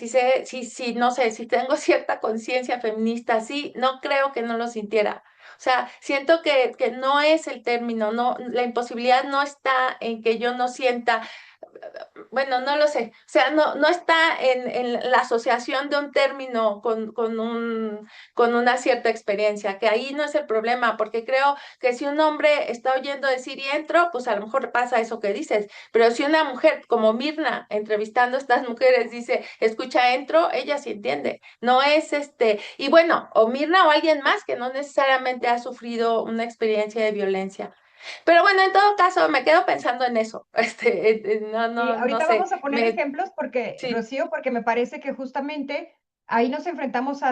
no sé, si tengo cierta conciencia feminista, sí, no creo que no lo sintiera. O sea, siento que no es el término, no, la imposibilidad no está en que yo no sienta, bueno, no lo sé, o sea, no está en la asociación de un término con una cierta experiencia, que ahí no es el problema, porque creo que si un hombre está oyendo decir y entro, pues a lo mejor pasa eso que dices, pero si una mujer como Mirna, entrevistando a estas mujeres, dice, escucha, entro, ella sí entiende, no es y bueno, o Mirna o alguien más que no necesariamente ha sufrido una experiencia de violencia. Pero bueno, en todo caso, me quedo pensando en eso. Sí, No ahorita sé. vamos a poner ejemplos porque, Sí, Rocío, porque me parece que justamente ahí nos enfrentamos a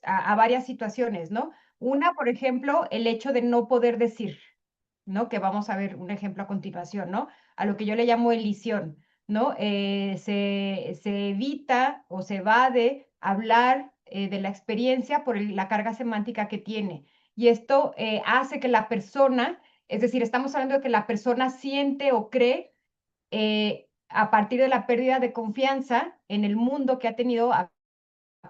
a varias situaciones, ¿no? Una, por ejemplo, el hecho de no poder decir, ¿no? Que vamos a ver un ejemplo a continuación, ¿no? A lo que yo le llamo elisión, ¿no? Se evita o se evade hablar de la experiencia por la carga semántica que tiene. Y esto hace que la persona, es decir, estamos hablando de que la persona siente o cree a partir de la pérdida de confianza en el mundo que ha tenido a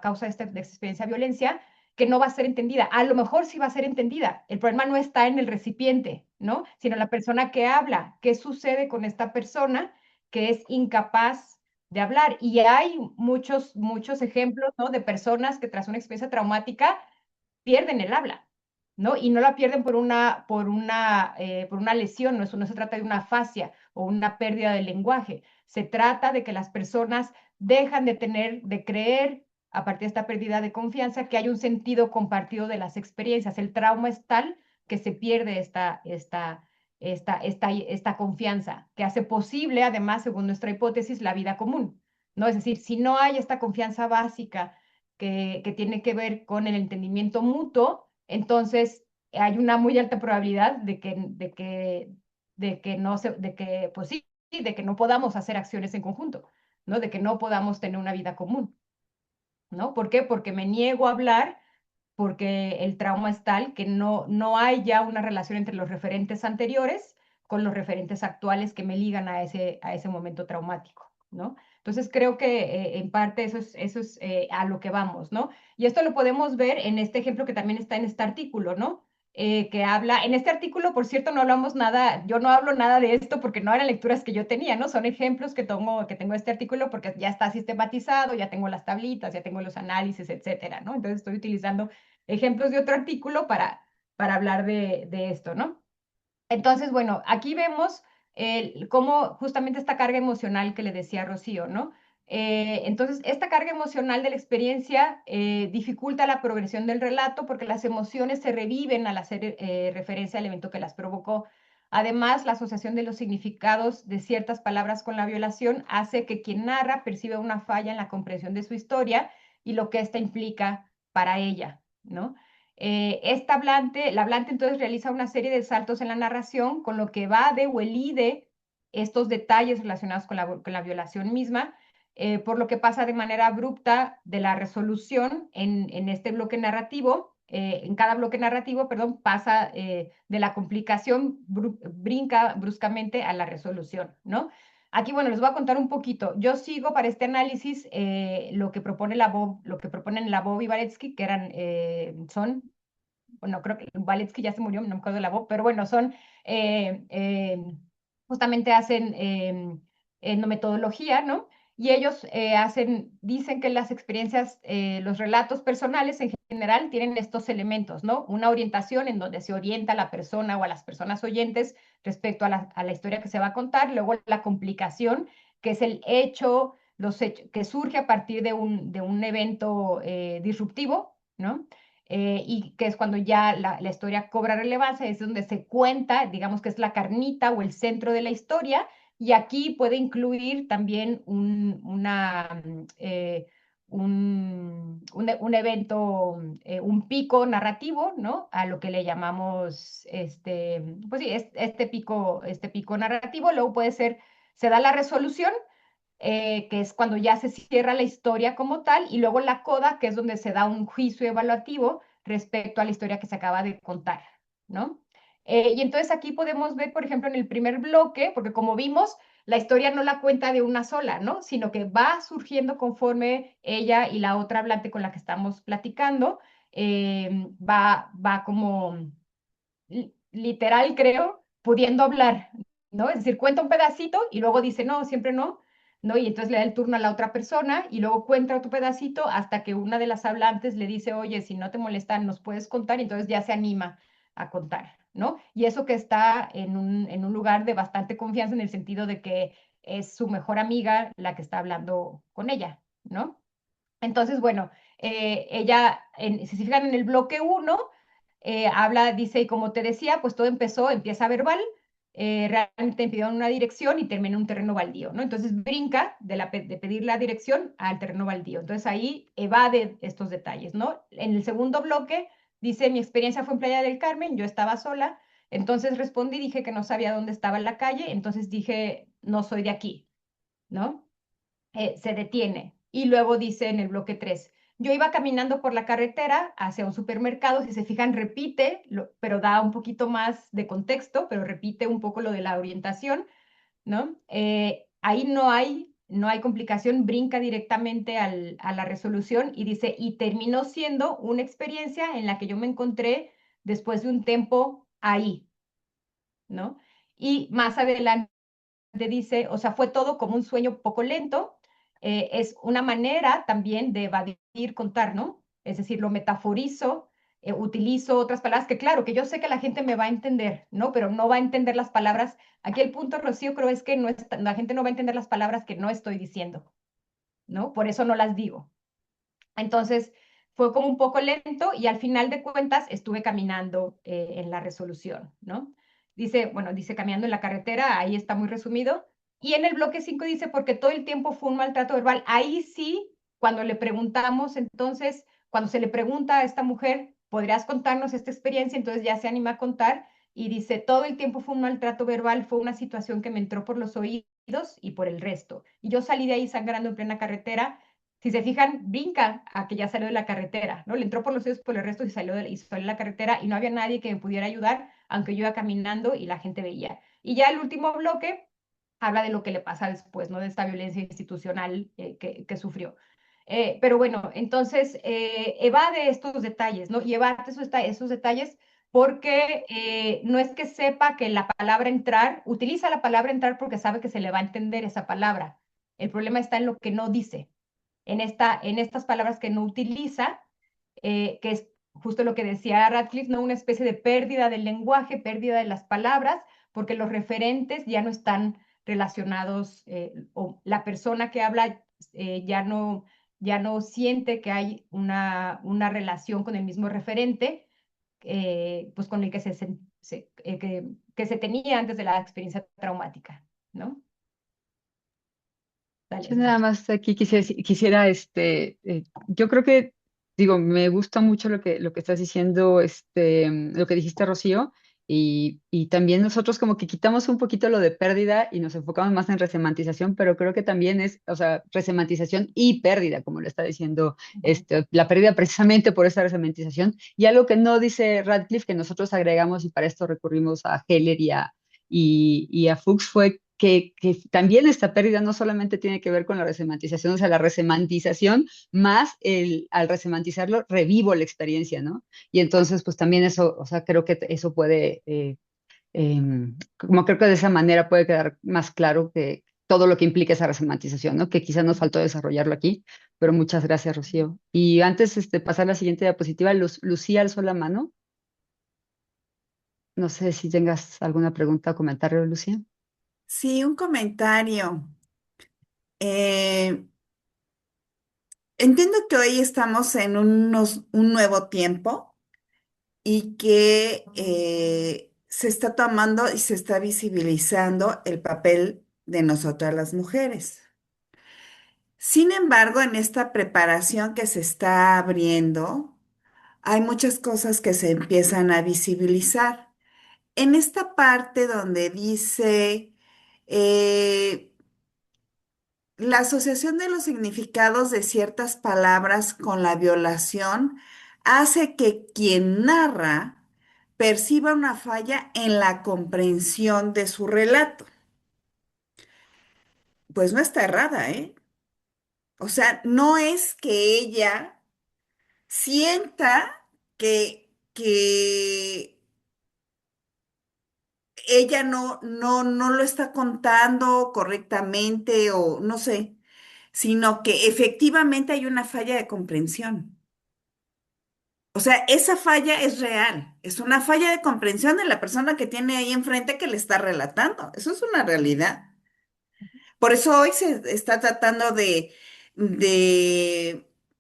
causa de esta experiencia de violencia, que no va a ser entendida. A lo mejor sí va a ser entendida. El problema no está en el recipiente, ¿no? Sino la persona que habla. ¿Qué sucede con esta persona que es incapaz de hablar? Y hay muchos ejemplos, ¿no? De personas que tras una experiencia traumática pierden el habla, ¿no? Y no la pierden por una lesión, no se trata de una afasia o una pérdida del lenguaje, se trata de que las personas dejan de creer a partir de esta pérdida de confianza que hay un sentido compartido de las experiencias. El trauma es tal que se pierde esta confianza, que hace posible, además, según nuestra hipótesis, la vida común, ¿no? Es decir, si no hay esta confianza básica que tiene que ver con el entendimiento mutuo, entonces hay una muy alta probabilidad de que no se, de que, pues sí, de que no podamos hacer acciones en conjunto, ¿no? De que no podamos tener una vida común, ¿no? ¿Por qué? Porque me niego a hablar, porque el trauma es tal que no hay ya una relación entre los referentes anteriores con los referentes actuales que me ligan a ese momento traumático, ¿no? Entonces creo que en parte eso es a lo que vamos, ¿no? Y esto lo podemos ver en este ejemplo que también está en este artículo, ¿no? Que habla, en este artículo, por cierto, no hablamos nada, yo no hablo nada de esto porque no eran lecturas que yo tenía, ¿no? Son ejemplos que tengo este artículo porque ya está sistematizado, ya tengo las tablitas, ya tengo los análisis, etcétera, ¿no? Entonces estoy utilizando ejemplos de otro artículo para hablar de esto, ¿no? Entonces, bueno, aquí vemos cómo justamente esta carga emocional que le decía Rocío, ¿no? Entonces, esta carga emocional de la experiencia dificulta la progresión del relato porque las emociones se reviven al hacer referencia al evento que las provocó. Además, la asociación de los significados de ciertas palabras con la violación hace que quien narra perciba una falla en la comprensión de su historia y lo que ésta implica para ella, ¿no? La hablante entonces realiza una serie de saltos en la narración, con lo que evade o elide estos detalles relacionados con la violación misma, por lo que pasa de manera abrupta de la resolución en este bloque narrativo, en cada bloque narrativo, perdón, pasa de la complicación, brinca bruscamente a la resolución, ¿no? Aquí, bueno, les voy a contar un poquito. Yo sigo para este análisis lo que proponen Labov y Valetsky, que bueno, creo que Valetsky ya se murió, no me acuerdo de Labov, pero bueno, eh, eh, justamente hacen etnometodología, ¿no? Y ellos dicen que las experiencias, los relatos personales en general tienen estos elementos, ¿no? Una orientación en donde se orienta a la persona o a las personas oyentes respecto a la historia que se va a contar, luego la complicación, que es el hecho, que surge a partir de un evento disruptivo, ¿no? Y que es cuando ya la historia cobra relevancia, es donde se cuenta, digamos que es la carnita o el centro de la historia, y aquí puede incluir también un evento, un pico narrativo, ¿no? A lo que le llamamos, pues sí, este pico narrativo. Luego se da la resolución, que es cuando ya se cierra la historia como tal, y luego la coda, que es donde se da un juicio evaluativo respecto a la historia que se acaba de contar, ¿no? Y entonces aquí podemos ver, por ejemplo, en el primer bloque, porque como vimos, la historia no la cuenta de una sola, ¿no? Sino que va surgiendo conforme ella y la otra hablante con la que estamos platicando, va como literal, creo, pudiendo hablar, ¿no? Es decir, cuenta un pedacito y luego dice, no, siempre no, ¿no? Y entonces le da el turno a la otra persona y luego cuenta otro pedacito hasta que una de las hablantes le dice, oye, si no te molestan, nos puedes contar, y entonces ya se anima a contar, ¿no? Y eso que está en un lugar de bastante confianza, en el sentido de que es su mejor amiga la que está hablando con ella, ¿no? Entonces, bueno, si se fijan en el bloque 1, dice, y como te decía, pues todo empieza verbal, realmente pidió una dirección y termina en un terreno baldío, ¿no? Entonces brinca de pedir la dirección al terreno baldío. Entonces ahí evade estos detalles, ¿no? En el segundo bloque dice, mi experiencia fue en Playa del Carmen, yo estaba sola, entonces respondí, dije que no sabía dónde estaba la calle, entonces dije, no soy de aquí, ¿no? Se detiene. Y luego dice en el bloque 3, yo iba caminando por la carretera hacia un supermercado, si se fijan, repite, pero da un poquito más de contexto, pero repite un poco lo de la orientación, ¿no? Ahí no hay complicación, brinca directamente a la resolución y dice, y terminó siendo una experiencia en la que yo me encontré después de un tiempo ahí, ¿no? Y más adelante dice, o sea, fue todo como un sueño poco lento, es una manera también de evadir contar, ¿no? Es decir, lo metaforizo, utilizo otras palabras que claro, que yo sé que la gente me va a entender, ¿no? Pero no va a entender las palabras. Aquí el punto, Rocío, creo es que la gente no va a entender las palabras que no estoy diciendo, ¿no? Por eso no las digo. Entonces, fue como un poco lento y al final de cuentas estuve caminando en la resolución, ¿no? Dice caminando en la carretera, ahí está muy resumido. Y en el bloque 5 dice, porque todo el tiempo fue un maltrato verbal. Ahí sí, cuando le preguntamos, entonces, cuando se le pregunta a esta mujer, ¿podrías contarnos esta experiencia? Entonces ya se anima a contar y dice, todo el tiempo fue un maltrato verbal, fue una situación que me entró por los oídos y por el resto. Y yo salí de ahí sangrando en plena carretera. Si se fijan, brinca a que ya salió de la carretera, ¿no? Le entró por los oídos, por el resto, y salió de la carretera y no había nadie que me pudiera ayudar, aunque yo iba caminando y la gente veía. Y ya el último bloque habla de lo que le pasa después, ¿no? De esta violencia institucional que sufrió. Pero bueno, entonces evade estos detalles, ¿no? Y evade esos detalles porque no es que sepa que la palabra entrar, utiliza la palabra entrar porque sabe que se le va a entender esa palabra. El problema está en lo que no dice, en estas palabras que no utiliza, que es justo lo que decía Radcliffe, ¿no? Una especie de pérdida del lenguaje, pérdida de las palabras, porque los referentes ya no están relacionados, o la persona que habla ya no siente que hay una relación con el mismo referente, pues con el que que se tenía antes de la experiencia traumática, ¿no? Dale, Yo nada Rocío. más aquí quisiera yo creo que, digo, me gusta mucho lo que estás diciendo, lo que dijiste, Rocío, y también nosotros como que quitamos un poquito lo de pérdida y nos enfocamos más en resemantización, pero creo que también es, o sea, resemantización y pérdida, como lo está diciendo, Ujú. la pérdida precisamente por esa resemantización, y algo que no dice Radcliffe, que nosotros agregamos y para esto recurrimos a Heller y a Fuchs fue que también esta pérdida no solamente tiene que ver con la resemantización, o sea, la resemantización más al resemantizarlo, revivo la experiencia, ¿no? Y entonces, pues también eso, o sea, creo que eso puede, como creo que de esa manera puede quedar más claro que todo lo que implica esa resemantización, ¿no? Que quizás nos faltó desarrollarlo aquí, pero muchas gracias, Rocío. Y antes de pasar a la siguiente diapositiva, Lucía alzó la mano. No sé si tengas alguna pregunta o comentario, Lucía. Sí, un comentario. Eh, Entiendo que hoy estamos en un nuevo tiempo y que se está tomando y se está visibilizando el papel de nosotras las mujeres. Sin embargo, en esta preparación que se está abriendo, hay muchas cosas que se empiezan a visibilizar. En esta parte donde dice eh, la asociación de los significados de ciertas palabras con la violación hace que quien narra perciba una falla en la comprensión de su relato. Pues no está errada, ¿eh? O sea, no es que ella sienta que ella no lo está contando correctamente o no sé, sino que efectivamente hay una falla de comprensión. O sea, esa falla es real, es una falla de comprensión de la persona que tiene ahí enfrente que le está relatando. Eso es una realidad. Por eso hoy se está tratando de,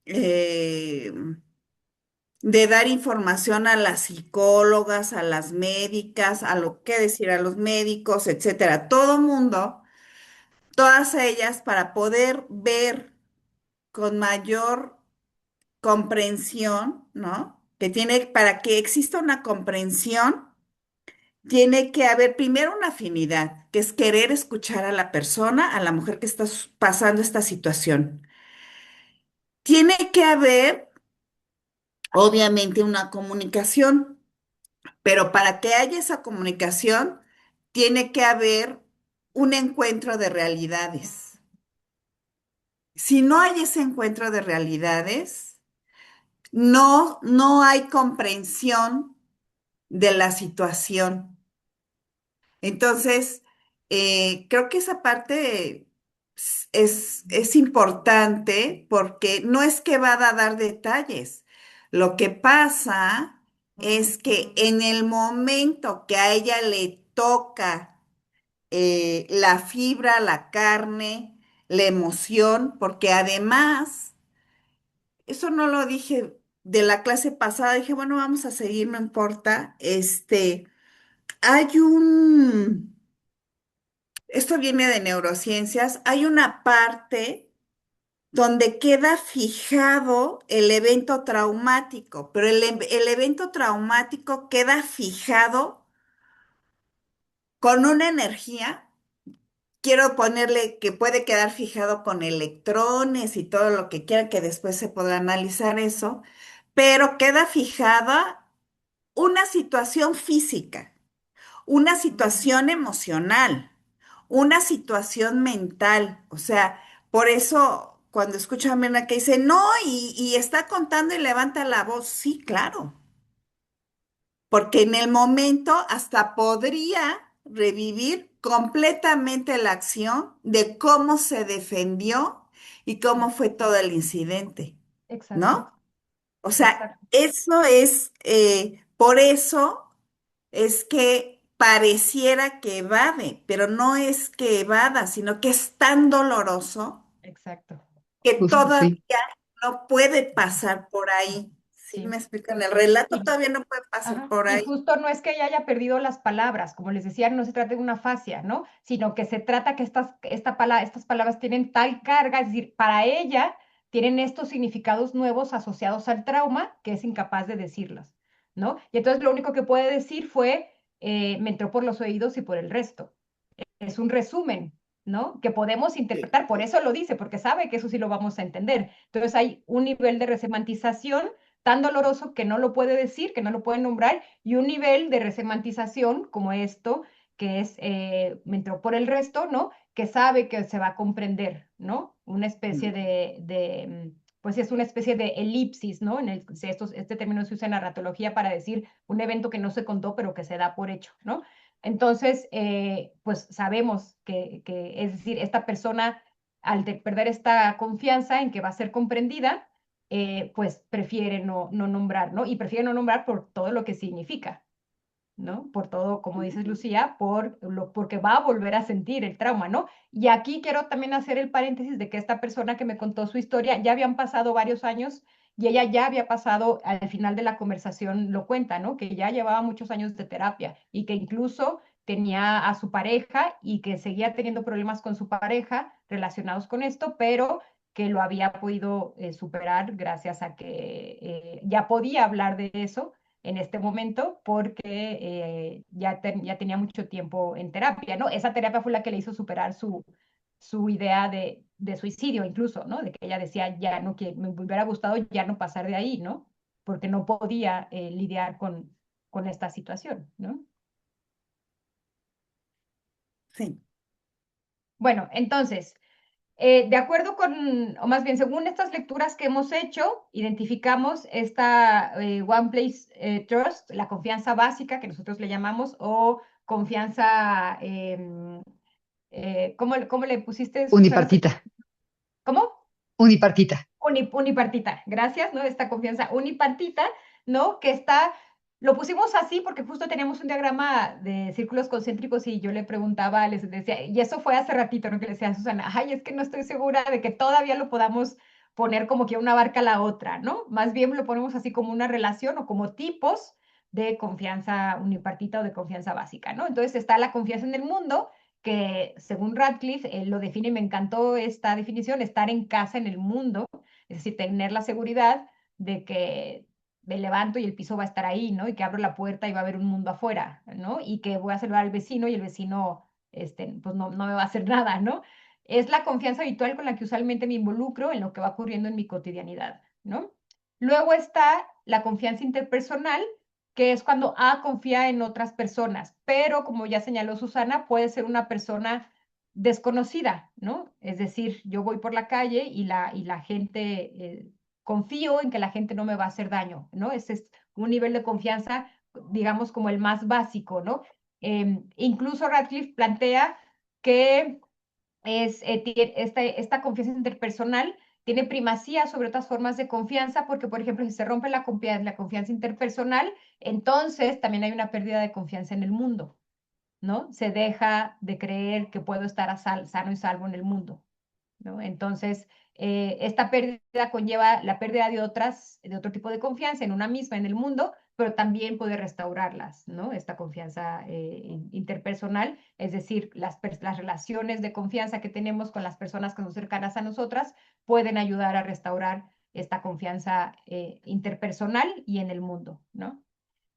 eh, de dar información a las psicólogas, a las médicas, a lo que decir a los médicos, etcétera. Todo mundo, todas ellas, para poder ver con mayor comprensión, ¿no? Para que exista una comprensión, tiene que haber primero una afinidad, que es querer escuchar a la persona, a la mujer que está pasando esta situación. Tiene que haber, obviamente, una comunicación, pero para que haya esa comunicación, tiene que haber un encuentro de realidades. Si no hay ese encuentro de realidades, no hay comprensión de la situación. Entonces, creo que esa parte es importante porque no es que va a dar detalles. Lo que pasa es que en el momento que a ella le toca la fibra, la carne, la emoción, porque además, eso no lo dije de la clase pasada, dije, bueno, vamos a seguir, no importa. Hay un, esto viene de neurociencias, hay una parte donde queda fijado el evento traumático, pero el evento traumático queda fijado con una energía. Quiero ponerle que puede quedar fijado con electrones y todo lo que quiera, que después se podrá analizar eso, pero queda fijada una situación física, una situación emocional, una situación mental. O sea, por eso cuando escucho a Mena que dice, no, y está contando y levanta la voz, sí, claro, porque en el momento hasta podría revivir completamente la acción de cómo se defendió y cómo fue todo el incidente, Exacto, ¿no? O sea, exacto, eso es, por eso es que pareciera que evade, pero no es que evada, sino que es tan doloroso exacto. que Justo, todavía sí. no puede pasar por ahí, sí Sí. me explican. El relato Y, todavía no puede pasar ajá, por y ahí. justo no es que ella haya perdido las palabras, como les decía, no se trata de una fascia, ¿no? Sino que se trata que estas palabras tienen tal carga, es decir, para ella tienen estos significados nuevos asociados al trauma que es incapaz de decirlas, ¿no? Y entonces lo único que puede decir fue, me entró por los oídos y por el resto. Es un resumen, ¿no? Que podemos Sí. interpretar, por eso lo dice, porque sabe que eso sí lo vamos a entender. Entonces hay un nivel de resemantización tan doloroso que no lo puede decir, que no lo puede nombrar, y un nivel de resemantización como esto, que es, me entró por el resto, ¿no? Que sabe que se va a comprender, ¿no? Una especie pues es una especie de elipsis, ¿no? Este término se usa en narratología para decir un evento que no se contó, pero que se da por hecho, ¿no? Entonces, pues sabemos es decir, esta persona, al perder esta confianza en que va a ser comprendida, pues prefiere no nombrar, ¿no? Y prefiere no nombrar por todo lo que significa, ¿no? Por todo, como dices Lucía, porque va a volver a sentir el trauma, ¿no? Y aquí quiero también hacer el paréntesis de que esta persona que me contó su historia, ya habían pasado varios años y ella ya había pasado, al final de la conversación lo cuenta, ¿no? Que ya llevaba muchos años de terapia y que incluso tenía a su pareja y que seguía teniendo problemas con su pareja relacionados con esto, pero que lo había podido superar gracias a que ya podía hablar de eso en este momento porque ya tenía mucho tiempo en terapia, ¿no? Esa terapia fue la que le hizo superar su idea de suicidio incluso, ¿no? De que ella decía, ya no, que me hubiera gustado ya no pasar de ahí, ¿no? Porque no podía lidiar con esta situación, ¿no? Sí. Bueno, entonces, de acuerdo con, o más bien, según estas lecturas que hemos hecho, identificamos esta One Place Trust, la confianza básica que nosotros le llamamos, o confianza, ¿cómo le pusiste, Susana? Unipartita, ¿Cómo? unipartita. Unipartita, gracias, ¿no? Esta confianza unipartita, ¿no? Lo pusimos así porque justo teníamos un diagrama de círculos concéntricos y yo le preguntaba, les decía, y eso fue hace ratito, ¿no? Que le decía a Susana, ay, es que no estoy segura de que todavía lo podamos poner como que una abarca la otra, ¿no? Más bien lo ponemos así como una relación o como tipos de confianza unipartita o de confianza básica, ¿no? Entonces está la confianza en el mundo, que según Radcliffe, él lo define y me encantó esta definición, estar en casa en el mundo, es decir, tener la seguridad de que me levanto y el piso va a estar ahí, ¿no? Y que abro la puerta y va a haber un mundo afuera, ¿no? Y que voy a saludar al vecino y el vecino, pues no me va a hacer nada, ¿no? Es la confianza habitual con la que usualmente me involucro en lo que va ocurriendo en mi cotidianidad, ¿no? Luego está la confianza interpersonal, que es cuando A confía en otras personas, pero como ya señaló Susana, puede ser una persona desconocida, ¿no? Es decir, yo voy por la calle y la gente, confío en que la gente no me va a hacer daño, ¿no? Ese es un nivel de confianza, digamos, como el más básico, ¿no? Incluso Radcliffe plantea que esta confianza interpersonal tiene primacía sobre otras formas de confianza porque, por ejemplo, si se rompe la confianza interpersonal, entonces también hay una pérdida de confianza en el mundo, ¿no? Se deja de creer que puedo estar sano y salvo en el mundo, ¿no? Entonces, esta pérdida conlleva la pérdida de otro tipo de confianza en una misma, en el mundo, pero también puede restaurarlas, ¿no? Esta confianza interpersonal, es decir, las relaciones de confianza que tenemos con las personas que son cercanas a nosotras pueden ayudar a restaurar esta confianza interpersonal y en el mundo, ¿no?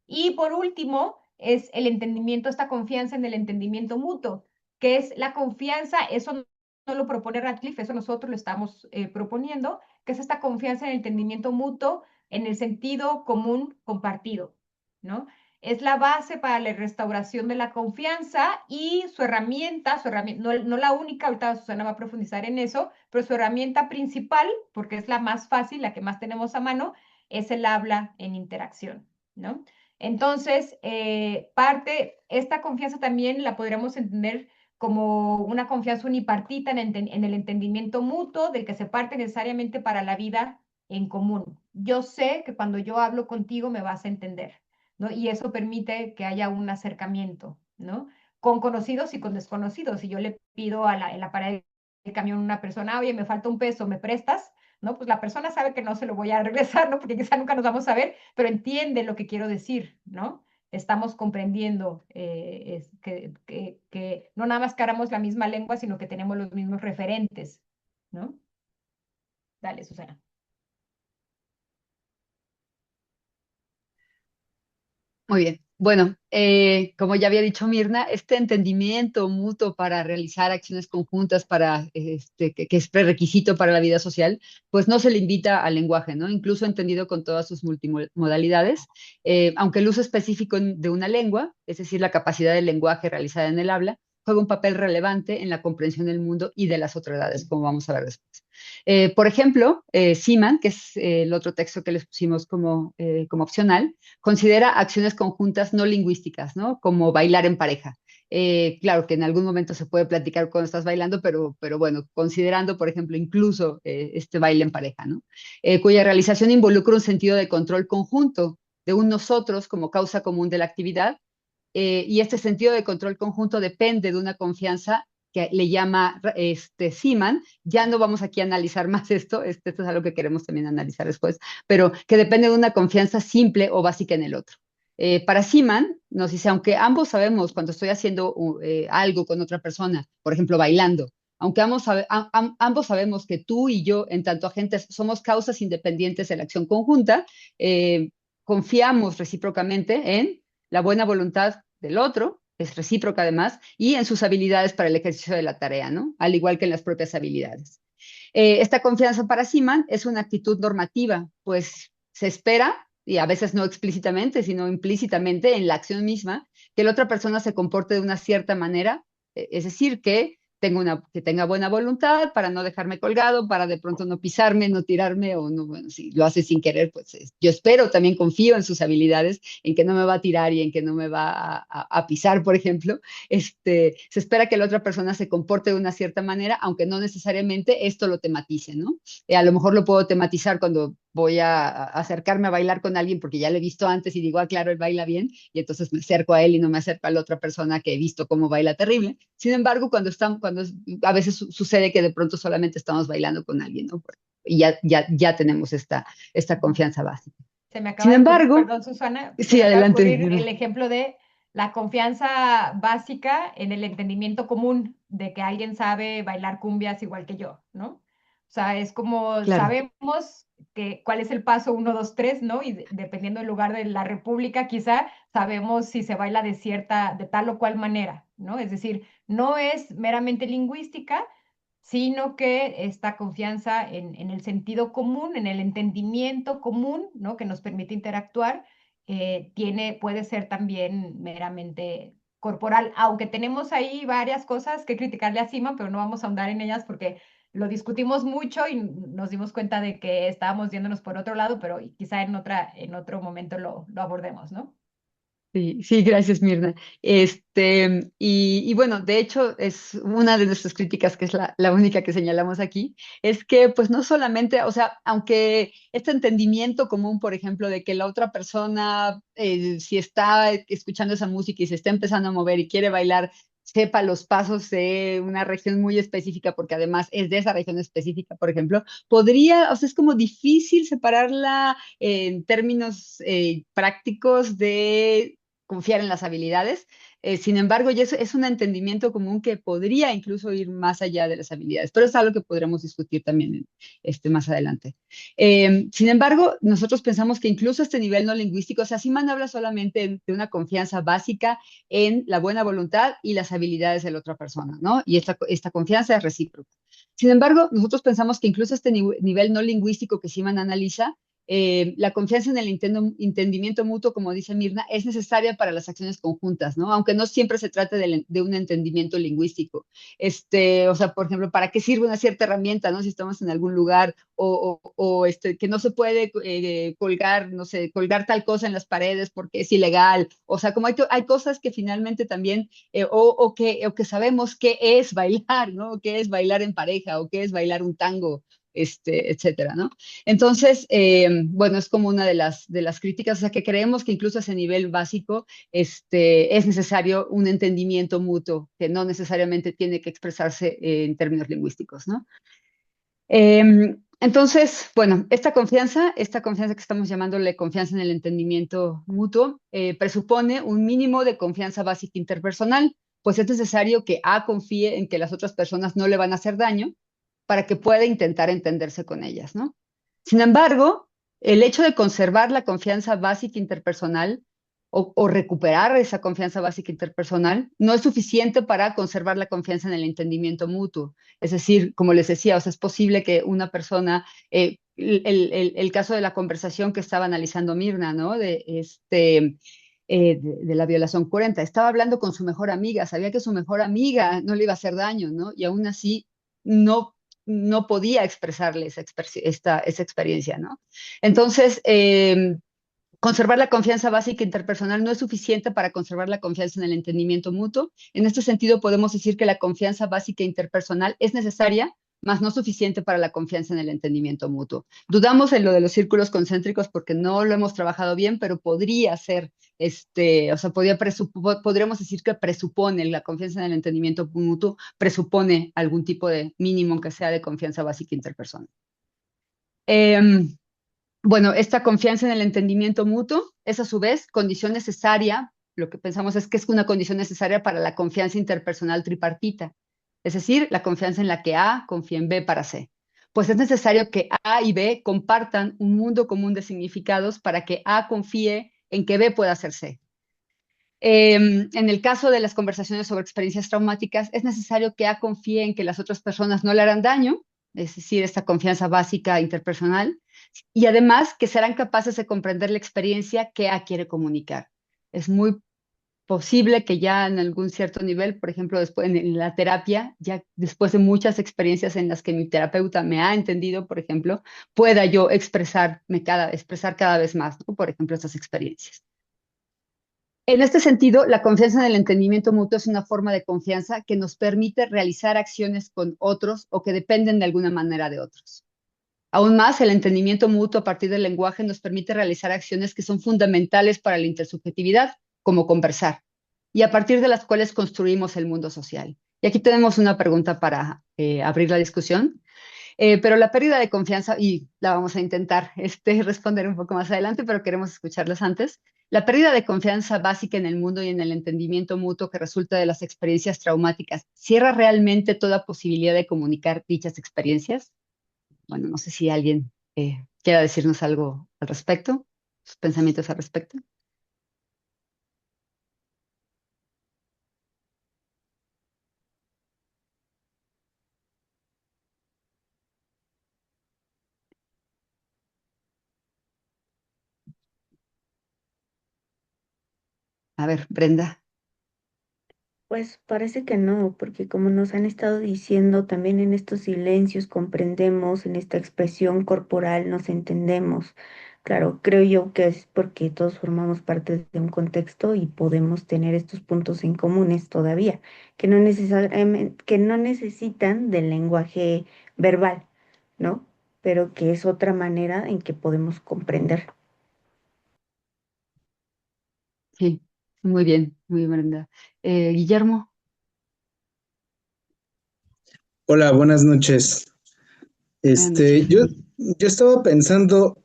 Y por último, es el entendimiento, esta confianza en el entendimiento mutuo, que es la confianza, eso no lo propone Radcliffe, eso nosotros lo estamos proponiendo, que es esta confianza en el entendimiento mutuo en el sentido común compartido, ¿no? Es la base para la restauración de la confianza y no la única, ahorita Susana va a profundizar en eso, pero su herramienta principal, porque es la más fácil, la que más tenemos a mano, es el habla en interacción, ¿no? Entonces, esta confianza también la podríamos entender como una confianza unipartita en el entendimiento mutuo del que se parte necesariamente para la vida en común. Yo sé que cuando yo hablo contigo me vas a entender, ¿no? Y eso permite que haya un acercamiento, ¿no? Con conocidos y con desconocidos. Si yo le pido en la parada del camión a una persona, oye, me falta un peso, ¿me prestas? ¿no? Pues la persona sabe que no se lo voy a regresar, ¿no? Porque quizá nunca nos vamos a ver, pero entiende lo que quiero decir, ¿no? Estamos comprendiendo que no nada más que hablamos la misma lengua, sino que tenemos los mismos referentes, ¿no? Dale, Susana. Muy bien. Bueno, como ya había dicho Mirna, este entendimiento mutuo para realizar acciones conjuntas que es prerequisito para la vida social, pues no se limita al lenguaje, ¿no? Incluso entendido con todas sus multimodalidades, aunque el uso específico de una lengua, es decir, la capacidad del lenguaje realizada en el habla, juega un papel relevante en la comprensión del mundo y de las otredades, como vamos a ver después. Por ejemplo, Seaman, que es el otro texto que les pusimos como opcional, considera acciones conjuntas no lingüísticas, ¿no? Como bailar en pareja. Claro que en algún momento se puede platicar cuando estás bailando, pero bueno, considerando, por ejemplo, incluso este baile en pareja, ¿no? Cuya realización involucra un sentido de control conjunto de un nosotros como causa común de la actividad, y este sentido de control conjunto depende de una confianza que le llama Seaman. Ya no vamos aquí a analizar más esto es algo que queremos también analizar después, pero que depende de una confianza simple o básica en el otro. Para Seaman nos dice, aunque ambos sabemos cuando estoy haciendo algo con otra persona, por ejemplo, bailando, aunque ambos sabemos que tú y yo, en tanto agentes, somos causas independientes de la acción conjunta, confiamos recíprocamente en la buena voluntad del otro, es recíproca además, y en sus habilidades para el ejercicio de la tarea, ¿no? Al igual que en las propias habilidades. Esta confianza para Seaman es una actitud normativa, pues se espera, y a veces no explícitamente, sino implícitamente en la acción misma, que la otra persona se comporte de una cierta manera, es decir, que tenga buena voluntad para no dejarme colgado, para de pronto no pisarme, no tirarme, o no, bueno, si lo hace sin querer, pues yo espero, también confío en sus habilidades, en que no me va a tirar y en que no me va a pisar, por ejemplo. Se espera que la otra persona se comporte de una cierta manera, aunque no necesariamente esto lo tematice, ¿no? A lo mejor lo puedo tematizar cuando voy a acercarme a bailar con alguien porque ya lo he visto antes y digo, ah, claro, él baila bien, y entonces me acerco a él y no me acerco a la otra persona que he visto cómo baila terrible. Sin embargo, a veces sucede que de pronto solamente estamos bailando con alguien, ¿no? Y ya tenemos esta confianza básica. Se me acaba Sin de ocurrir, embargo, perdón, Susana, se sí, me acaba de adelante. ocurrir el ejemplo de la confianza básica en el entendimiento común de que alguien sabe bailar cumbias igual que yo, ¿no? O sea, es como Claro. sabemos cuál es el paso uno, 2, 3, ¿no? Y dependiendo del lugar de la república, quizá sabemos si se baila de tal o cual manera, ¿no? Es decir, no es meramente lingüística, sino que esta confianza en el sentido común, en el entendimiento común, ¿no? Que nos permite interactuar, puede ser también meramente corporal, aunque tenemos ahí varias cosas que criticarle a Sima, pero no vamos a ahondar en ellas porque lo discutimos mucho y nos dimos cuenta de que estábamos yéndonos por otro lado, pero quizá en otro momento lo abordemos, ¿no? Sí, sí, gracias, Mirna. Y bueno, de hecho, es una de nuestras críticas, que es la única que señalamos aquí, es que pues no solamente, o sea, aunque este entendimiento común, por ejemplo, de que la otra persona, si está escuchando esa música y se está empezando a mover y quiere bailar, sepa los pasos de una región muy específica, porque además es de esa región específica, por ejemplo, o sea, es como difícil separarla en términos prácticos de confiar en las habilidades. Sin embargo, ya es un entendimiento común que podría incluso ir más allá de las habilidades, pero es algo que podremos discutir también más adelante. Sin embargo, nosotros pensamos que incluso este nivel no lingüístico, o sea, Seaman habla solamente de una confianza básica en la buena voluntad y las habilidades de la otra persona, ¿no? Y esta confianza es recíproca. Sin embargo, nosotros pensamos que incluso este nivel no lingüístico que Seaman analiza, la confianza en el entendimiento mutuo, como dice Mirna, es necesaria para las acciones conjuntas, ¿no? Aunque no siempre se trate de un entendimiento lingüístico. O sea, por ejemplo, ¿para qué sirve una cierta herramienta, ¿no? Si estamos en algún lugar que no se puede colgar, no sé, colgar tal cosa en las paredes porque es ilegal. O sea, como hay cosas que finalmente también, o que sabemos qué es bailar, ¿no? ¿Qué es bailar en pareja o qué es bailar un tango? Etcétera, ¿no? Entonces, bueno, es como una de las críticas, o sea, que creemos que incluso a ese nivel básico es necesario un entendimiento mutuo, que no necesariamente tiene que expresarse en términos lingüísticos, ¿no? Entonces, bueno, esta confianza que estamos llamándole confianza en el entendimiento mutuo, presupone un mínimo de confianza básica interpersonal, pues es necesario que A confíe en que las otras personas no le van a hacer daño para que pueda intentar entenderse con ellas, ¿no? Sin embargo, el hecho de conservar la confianza básica interpersonal o recuperar esa confianza básica interpersonal no es suficiente para conservar la confianza en el entendimiento mutuo. Es decir, como les decía, o sea, es posible que una persona, el caso de la conversación que estaba analizando Mirna, ¿no? De la violación 40, estaba hablando con su mejor amiga, sabía que su mejor amiga no le iba a hacer daño, ¿no? Y aún así no, no podía expresarle esa experiencia, ¿no? Entonces, conservar la confianza básica interpersonal no es suficiente para conservar la confianza en el entendimiento mutuo. En este sentido, podemos decir que la confianza básica interpersonal es necesaria, mas no suficiente para la confianza en el entendimiento mutuo. Dudamos en lo de los círculos concéntricos porque no lo hemos trabajado bien, pero podría ser, o sea, podríamos decir que presupone la confianza en el entendimiento mutuo, presupone algún tipo de mínimo que sea de confianza básica interpersonal. Bueno, esta confianza en el entendimiento mutuo es a su vez condición necesaria, lo que pensamos es que es una condición necesaria para la confianza interpersonal tripartita, es decir, la confianza en la que A confía en B para C. Pues es necesario que A y B compartan un mundo común de significados para que A confíe en que B pueda ser C. En el caso de las conversaciones sobre experiencias traumáticas, es necesario que A confíe en que las otras personas no le harán daño, es decir, esta confianza básica interpersonal, y además que serán capaces de comprender la experiencia que A quiere comunicar. Es muy posible que ya en algún cierto nivel, por ejemplo, después en la terapia, ya después de muchas experiencias en las que mi terapeuta me ha entendido, por ejemplo, pueda yo expresar cada vez más, ¿no? Por ejemplo, estas experiencias. En este sentido, la confianza en el entendimiento mutuo es una forma de confianza que nos permite realizar acciones con otros o que dependen de alguna manera de otros. Aún más, el entendimiento mutuo a partir del lenguaje nos permite realizar acciones que son fundamentales para la intersubjetividad, como conversar, y a partir de las cuales construimos el mundo social. Y aquí tenemos una pregunta para abrir la discusión. Pero la pérdida de confianza, y la vamos a intentar responder un poco más adelante, pero queremos escucharlas antes. La pérdida de confianza básica en el mundo y en el entendimiento mutuo que resulta de las experiencias traumáticas, ¿cierra realmente toda posibilidad de comunicar dichas experiencias? Bueno, no sé si alguien quiera decirnos algo al respecto, sus pensamientos al respecto. A ver, Brenda. Pues parece que no, porque como nos han estado diciendo, también en estos silencios comprendemos, en esta expresión corporal nos entendemos. Claro, creo yo que es porque todos formamos parte de un contexto y podemos tener estos puntos en comunes todavía, que no necesitan del lenguaje verbal, ¿no? Pero que es otra manera en que podemos comprender. Sí, muy bien, Brenda. Guillermo. Hola, buenas noches. Buenas noches. Yo estaba pensando,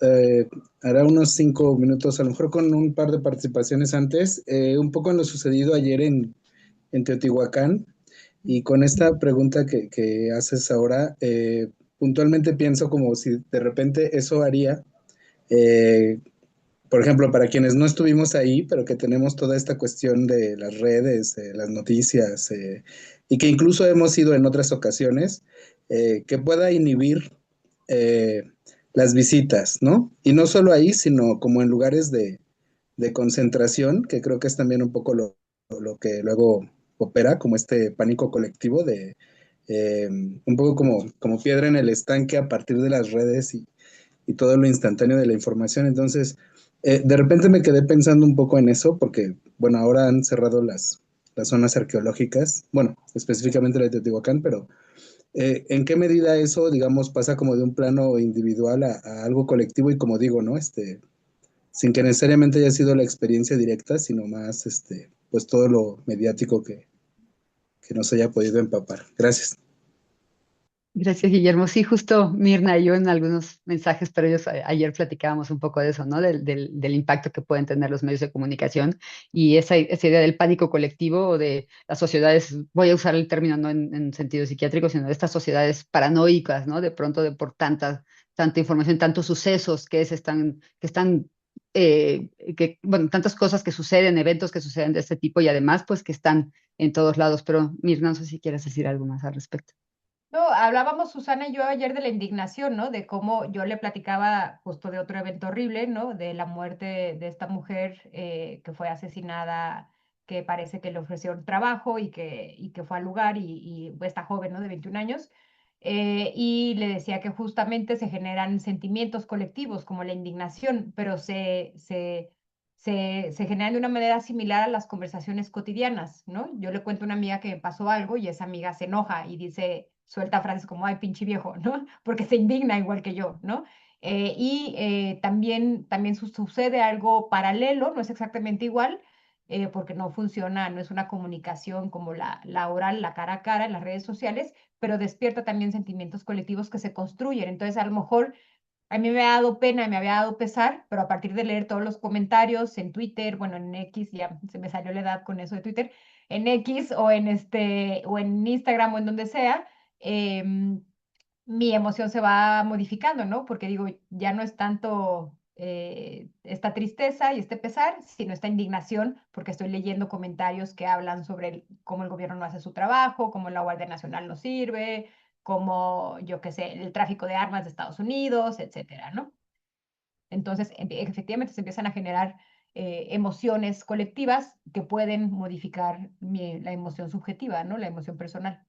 hará unos 5 minutos, a lo mejor con un par de participaciones antes, un poco en lo sucedido ayer en Teotihuacán, y con esta pregunta que haces ahora, puntualmente pienso como si de repente eso haría, eh, por ejemplo, para quienes no estuvimos ahí, pero que tenemos toda esta cuestión de las redes, las noticias, y que incluso hemos ido en otras ocasiones, que pueda inhibir eh, las visitas, ¿no? Y no solo ahí, sino como en lugares de concentración, que creo que es también un poco lo que luego opera, como este pánico colectivo de un poco como piedra en el estanque a partir de las redes y todo lo instantáneo de la información. Entonces, de repente me quedé pensando un poco en eso, porque, bueno, ahora han cerrado las zonas arqueológicas, bueno, específicamente la de Teotihuacán, pero ¿en qué medida eso, digamos, pasa como de un plano individual a algo colectivo? Y como digo, ¿no? Sin que necesariamente haya sido la experiencia directa, sino más, pues todo lo mediático que nos haya podido empapar. Gracias. Gracias, Guillermo. Sí, justo Mirna y yo en algunos mensajes previos ayer platicábamos un poco de eso, ¿no? Del impacto que pueden tener los medios de comunicación y esa idea del pánico colectivo o de las sociedades, voy a usar el término no en sentido psiquiátrico, sino de estas sociedades paranoicas, ¿no? De pronto por tanta información, tantos sucesos bueno, tantas cosas que suceden, eventos que suceden de este tipo y además, pues que están en todos lados. Pero Mirna, no sé si quieres decir algo más al respecto. No, hablábamos Susana y yo ayer de la indignación, ¿no? De cómo yo le platicaba justo de otro evento horrible, ¿no? De la muerte de esta mujer que fue asesinada, que parece que le ofrecieron trabajo y que fue al lugar y esta joven, ¿no? De 21 años. Y le decía que justamente se generan sentimientos colectivos como la indignación, pero se generan de una manera similar a las conversaciones cotidianas, ¿no? Yo le cuento a una amiga que me pasó algo y esa amiga se enoja y dice, suelta frases como, ay, pinche viejo, ¿no? Porque se indigna igual que yo, ¿no? También sucede algo paralelo, no es exactamente igual, porque no funciona, no es una comunicación como la oral, la cara a cara en las redes sociales, pero despierta también sentimientos colectivos que se construyen. Entonces, a lo mejor a mí me ha dado pena, me había dado pesar, pero a partir de leer todos los comentarios en Twitter, bueno, en X, ya se me salió la edad con eso de Twitter, en X o en Instagram o en donde sea, em, mi emoción se va modificando, ¿no? Porque digo, ya no es tanto esta tristeza y este pesar, sino esta indignación, porque estoy leyendo comentarios que hablan sobre cómo el gobierno no hace su trabajo, cómo la Guardia Nacional no sirve, como, yo qué sé, el tráfico de armas de Estados Unidos, etcétera, ¿no? Entonces, efectivamente se empiezan a generar emociones colectivas que pueden modificar la emoción subjetiva, ¿no? La emoción personal.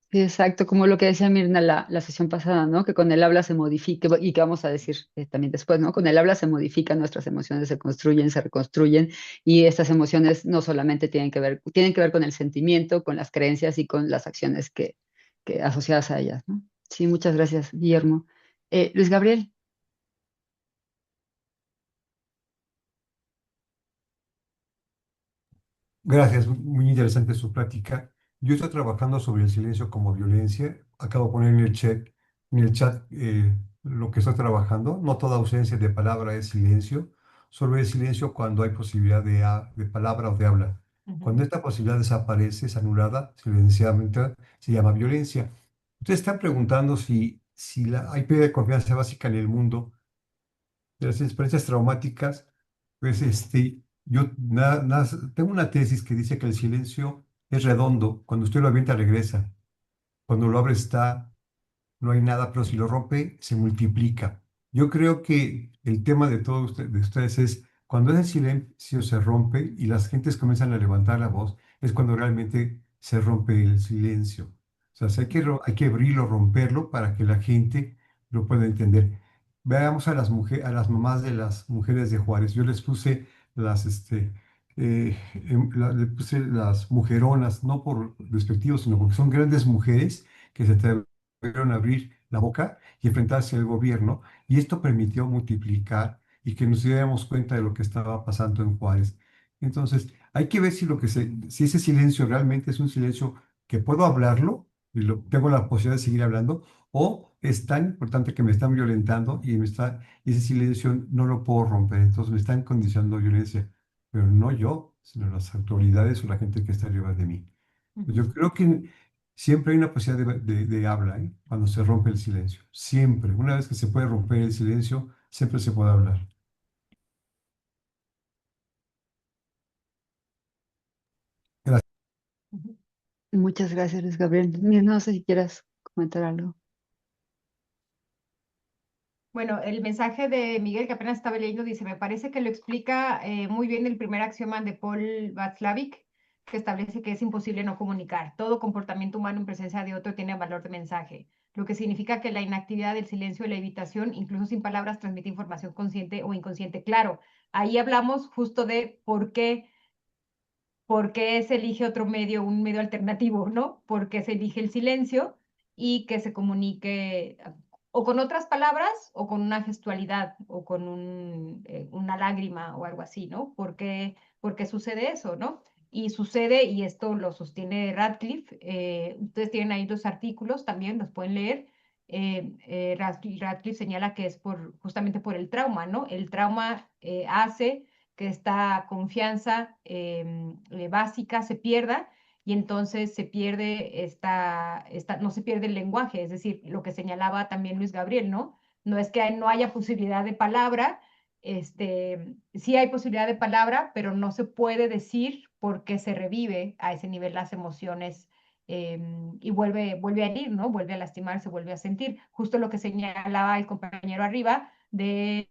Sí, exacto, como lo que decía Mirna la sesión pasada, ¿no? Que con el habla se modifica, y que vamos a decir también después, ¿no? Con el habla se modifican nuestras emociones, se construyen, se reconstruyen, y estas emociones no solamente tienen que ver con el sentimiento, con las creencias y con las acciones que asociadas a ellas, ¿no? Sí, muchas gracias, Guillermo. Luis Gabriel. Gracias, muy interesante su plática. Yo estoy trabajando sobre el silencio como violencia. Acabo de poner en el chat lo que estoy trabajando. No toda ausencia de palabra es silencio, solo es silencio cuando hay posibilidad de palabra o de habla. Ujú, Cuando esta posibilidad desaparece, es anulada, silenciadamente, se llama violencia. Ustedes están preguntando si hay pérdida de confianza básica en el mundo de las experiencias traumáticas, pues yo tengo una tesis que dice que el silencio es redondo, cuando usted lo avienta regresa, cuando lo abre está, no hay nada, pero si lo rompe se multiplica. Yo creo que el tema de todos de ustedes es cuando ese silencio se rompe y las gentes comienzan a levantar la voz, es cuando realmente se rompe el silencio. O sea, hay que abrirlo, romperlo para que la gente lo pueda entender. Veamos a las mamás de las mujeres de Juárez. Yo les puse le puse las mujeronas, no por despectivo, sino porque son grandes mujeres que se pudieron abrir la boca y enfrentarse al gobierno, y esto permitió multiplicar y que nos diéramos cuenta de lo que estaba pasando en Juárez. Entonces, hay que ver si ese silencio realmente es un silencio que puedo hablarlo y tengo la posibilidad de seguir hablando, o es tan importante que me están violentando y ese silencio no lo puedo romper, entonces me están condicionando violencia, pero no yo, sino las autoridades o la gente que está arriba de mí. ujú. Yo creo que siempre hay una posibilidad de habla, ¿eh? Cuando se rompe el silencio. Siempre. Una vez que se puede romper el silencio, siempre se puede hablar. Gracias. Ujú. Muchas gracias, Luis Gabriel. Mirna, no sé si quieras comentar algo. Bueno, el mensaje de Miguel que apenas estaba leyendo dice, me parece que lo explica muy bien el primer axioma de Paul Václavic, que establece que es imposible no comunicar. Todo comportamiento humano en presencia de otro tiene valor de mensaje, lo que significa que la inactividad, el silencio y la evitación, incluso sin palabras, transmite información consciente o inconsciente. Claro, ahí hablamos justo de por qué se elige otro medio, un medio alternativo, ¿no? Por qué se elige el silencio y que se comunique o con otras palabras o con una gestualidad o con una lágrima o algo así, ¿no? Por qué sucede eso, ¿no? Y sucede, y esto lo sostiene Radcliffe, ustedes tienen ahí 2 artículos también, los pueden leer. Radcliffe señala que es justamente por el trauma, ¿no? El trauma hace que esta confianza básica se pierda y entonces se pierde no se pierde el lenguaje, es decir, lo que señalaba también Luis Gabriel, ¿no? No es que no haya posibilidad de palabra, sí hay posibilidad de palabra, pero no se puede decir porque se revive a ese nivel las emociones y vuelve a herir, ¿no? Vuelve a lastimarse, vuelve a sentir. Justo lo que señalaba el compañero arriba de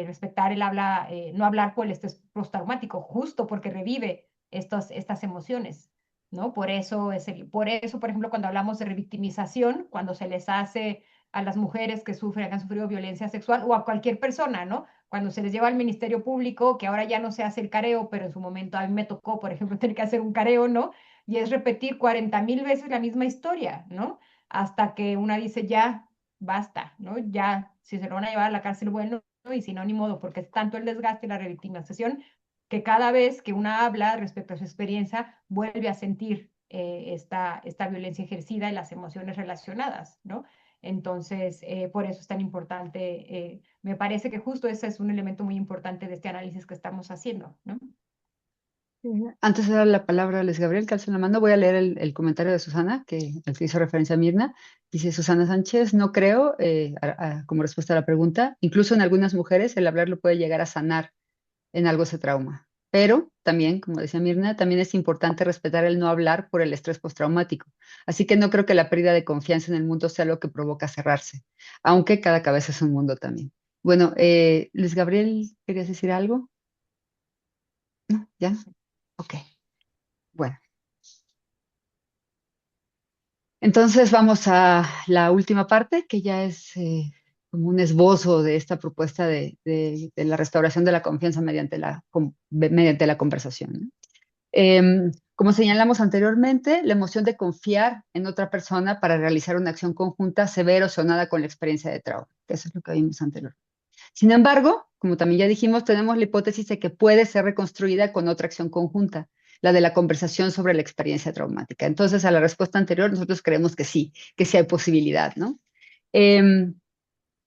respetar el habla, no hablar por el estrés postraumático, justo porque revive estas emociones, ¿no? Por eso, por ejemplo, cuando hablamos de revictimización, cuando se les hace a las mujeres que han sufrido violencia sexual o a cualquier persona, ¿no? Cuando se les lleva al Ministerio Público, que ahora ya no se hace el careo, pero en su momento a mí me tocó, por ejemplo, tener que hacer un careo, ¿no? Y es repetir 40.000 veces la misma historia, ¿no? Hasta que una dice, ya, basta, ¿no? Ya, si se lo van a llevar a la cárcel, bueno, ¿no? Y si no, ni modo, porque es tanto el desgaste y la revictimización que cada vez que una habla respecto a su experiencia, vuelve a sentir esta violencia ejercida y las emociones relacionadas, ¿no? Entonces, por eso es tan importante. Me parece que justo ese es un elemento muy importante de este análisis que estamos haciendo, ¿no? Antes de dar la palabra a Luis Gabriel, que alza la mano, voy a leer el comentario de Susana, el que hizo referencia a Mirna. Dice Susana Sánchez, no creo, como respuesta a la pregunta, incluso en algunas mujeres el hablarlo puede llegar a sanar en algo ese trauma. Pero también, como decía Mirna, también es importante respetar el no hablar por el estrés postraumático. Así que no creo que la pérdida de confianza en el mundo sea lo que provoca cerrarse, aunque cada cabeza es un mundo también. Bueno, Luis Gabriel, ¿querías decir algo? ¿No? ¿Ya? Ok. Bueno, entonces vamos a la última parte, que ya es como un esbozo de esta propuesta de la restauración de la confianza mediante la conversación, ¿no? Como señalamos anteriormente, la emoción de confiar en otra persona para realizar una acción conjunta se ve erosionada con la experiencia de trauma, que eso es lo que vimos anteriormente. Sin embargo, como también ya dijimos, tenemos la hipótesis de que puede ser reconstruida con otra acción conjunta, la de la conversación sobre la experiencia traumática. Entonces, a la respuesta anterior, nosotros creemos que sí hay posibilidad, ¿no? Em,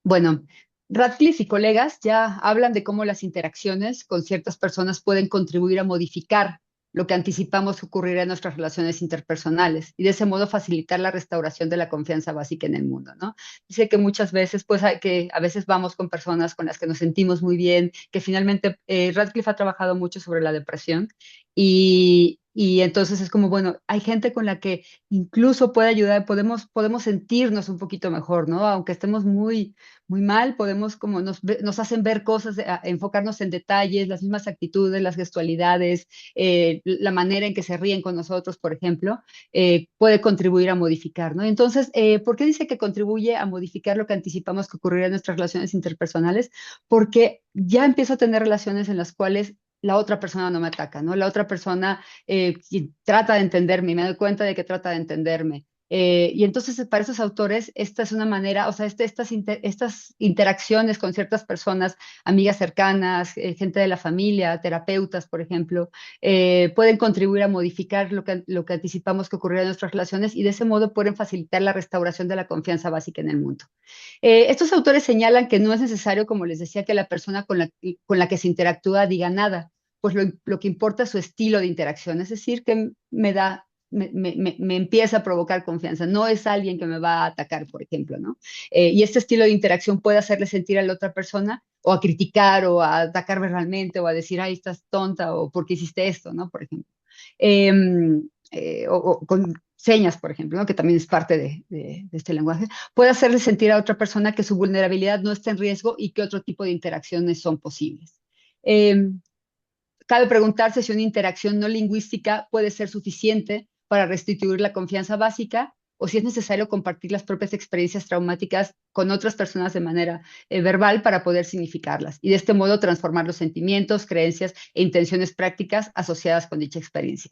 bueno, Radcliffe y colegas ya hablan de cómo las interacciones con ciertas personas pueden contribuir a modificar lo que anticipamos que ocurrirá en nuestras relaciones interpersonales y de ese modo facilitar la restauración de la confianza básica en el mundo, ¿no? Dice que muchas veces, pues, que a veces vamos con personas con las que nos sentimos muy bien, que finalmente Radcliffe ha trabajado mucho sobre la depresión y entonces es como, bueno, hay gente con la que incluso puede ayudar, podemos sentirnos un poquito mejor, ¿no? Aunque estemos muy mal, podemos como nos hacen ver cosas, enfocarnos en detalles, las mismas actitudes, las gestualidades, la manera en que se ríen con nosotros, por ejemplo, puede contribuir a modificar, ¿no? Entonces, ¿por qué dice que contribuye a modificar lo que anticipamos que ocurrirá en nuestras relaciones interpersonales? Porque ya empiezo a tener relaciones en las cuales la otra persona no me ataca, ¿no? La otra persona trata de entenderme y me doy cuenta de que trata de entenderme. Y entonces para esos autores esta es una manera, o sea, estas interacciones con ciertas personas, amigas cercanas, gente de la familia, terapeutas, por ejemplo, pueden contribuir a modificar lo que anticipamos que ocurrirá en nuestras relaciones y de ese modo pueden facilitar la restauración de la confianza básica en el mundo. Estos autores señalan que no es necesario, como les decía, que la persona con la que se interactúa diga nada, pues lo que importa es su estilo de interacción, es decir, que me empieza a provocar confianza. No es alguien que me va a atacar, por ejemplo, ¿no? Y este estilo de interacción puede hacerle sentir a la otra persona o a criticar o a atacar verbalmente o a decir, ay, estás tonta o ¿por qué hiciste esto? ¿No? Por ejemplo. O con señas, por ejemplo, ¿no? Que también es parte de este lenguaje, puede hacerle sentir a otra persona que su vulnerabilidad no está en riesgo y que otro tipo de interacciones son posibles. Cabe preguntarse si una interacción no lingüística puede ser suficiente para restituir la confianza básica o si es necesario compartir las propias experiencias traumáticas con otras personas de manera verbal para poder significarlas y de este modo transformar los sentimientos, creencias e intenciones prácticas asociadas con dicha experiencia.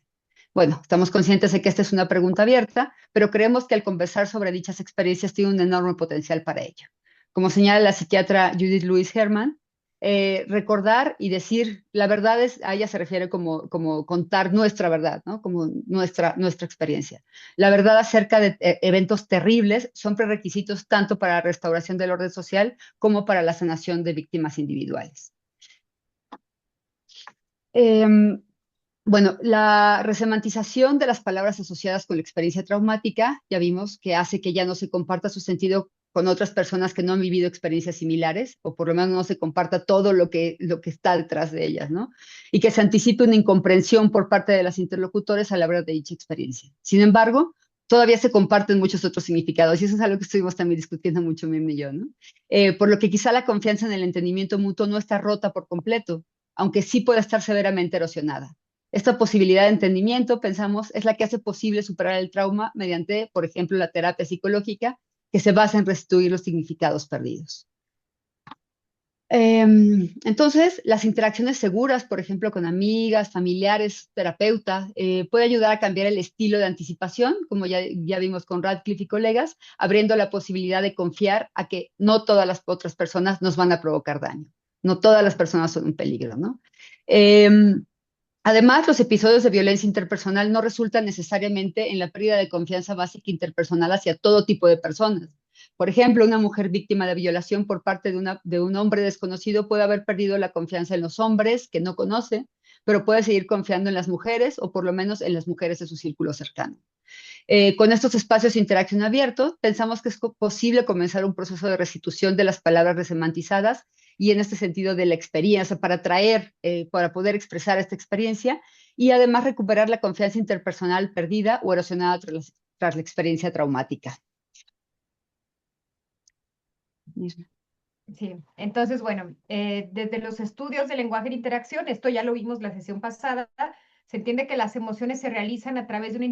Bueno, estamos conscientes de que esta es una pregunta abierta, pero creemos que al conversar sobre dichas experiencias tiene un enorme potencial para ello. Como señala la psiquiatra Judith Louise Herman, recordar y decir, la verdad a ella se refiere como contar nuestra verdad, ¿no? Como nuestra experiencia. La verdad acerca de eventos terribles son prerequisitos tanto para la restauración del orden social como para la sanación de víctimas individuales. Bueno, la resemantización de las palabras asociadas con la experiencia traumática, ya vimos que hace que ya no se comparta su sentido con otras personas que no han vivido experiencias similares, o por lo menos no se comparta todo lo que está detrás de ellas, ¿no? Y que se anticipe una incomprensión por parte de las interlocutores al hablar de dicha experiencia. Sin embargo, todavía se comparten muchos otros significados, y eso es algo que estuvimos también discutiendo mucho Mim y yo, ¿no? Por lo que quizá la confianza en el entendimiento mutuo no está rota por completo, aunque sí puede estar severamente erosionada. Esta posibilidad de entendimiento, pensamos, es la que hace posible superar el trauma mediante, por ejemplo, la terapia psicológica, que se basa en restituir los significados perdidos. Entonces, las interacciones seguras, por ejemplo, con amigas, familiares, terapeutas, puede ayudar a cambiar el estilo de anticipación, como ya vimos con Radcliffe y colegas, abriendo la posibilidad de confiar a que no todas las otras personas nos van a provocar daño. No todas las personas son un peligro, ¿no? Además, los episodios de violencia interpersonal no resultan necesariamente en la pérdida de confianza básica interpersonal hacia todo tipo de personas. Por ejemplo, una mujer víctima de violación por parte de un hombre desconocido puede haber perdido la confianza en los hombres que no conoce, pero puede seguir confiando en las mujeres o por lo menos en las mujeres de su círculo cercano. Con estos espacios de interacción abiertos, pensamos que es posible comenzar un proceso de restitución de las palabras resemantizadas y en este sentido de la experiencia, para poder expresar esta experiencia y además recuperar la confianza interpersonal perdida o erosionada tras la experiencia traumática. Sí, entonces, bueno, desde los estudios de lenguaje de interacción, esto ya lo vimos la sesión pasada, se entiende que las emociones se realizan a través de una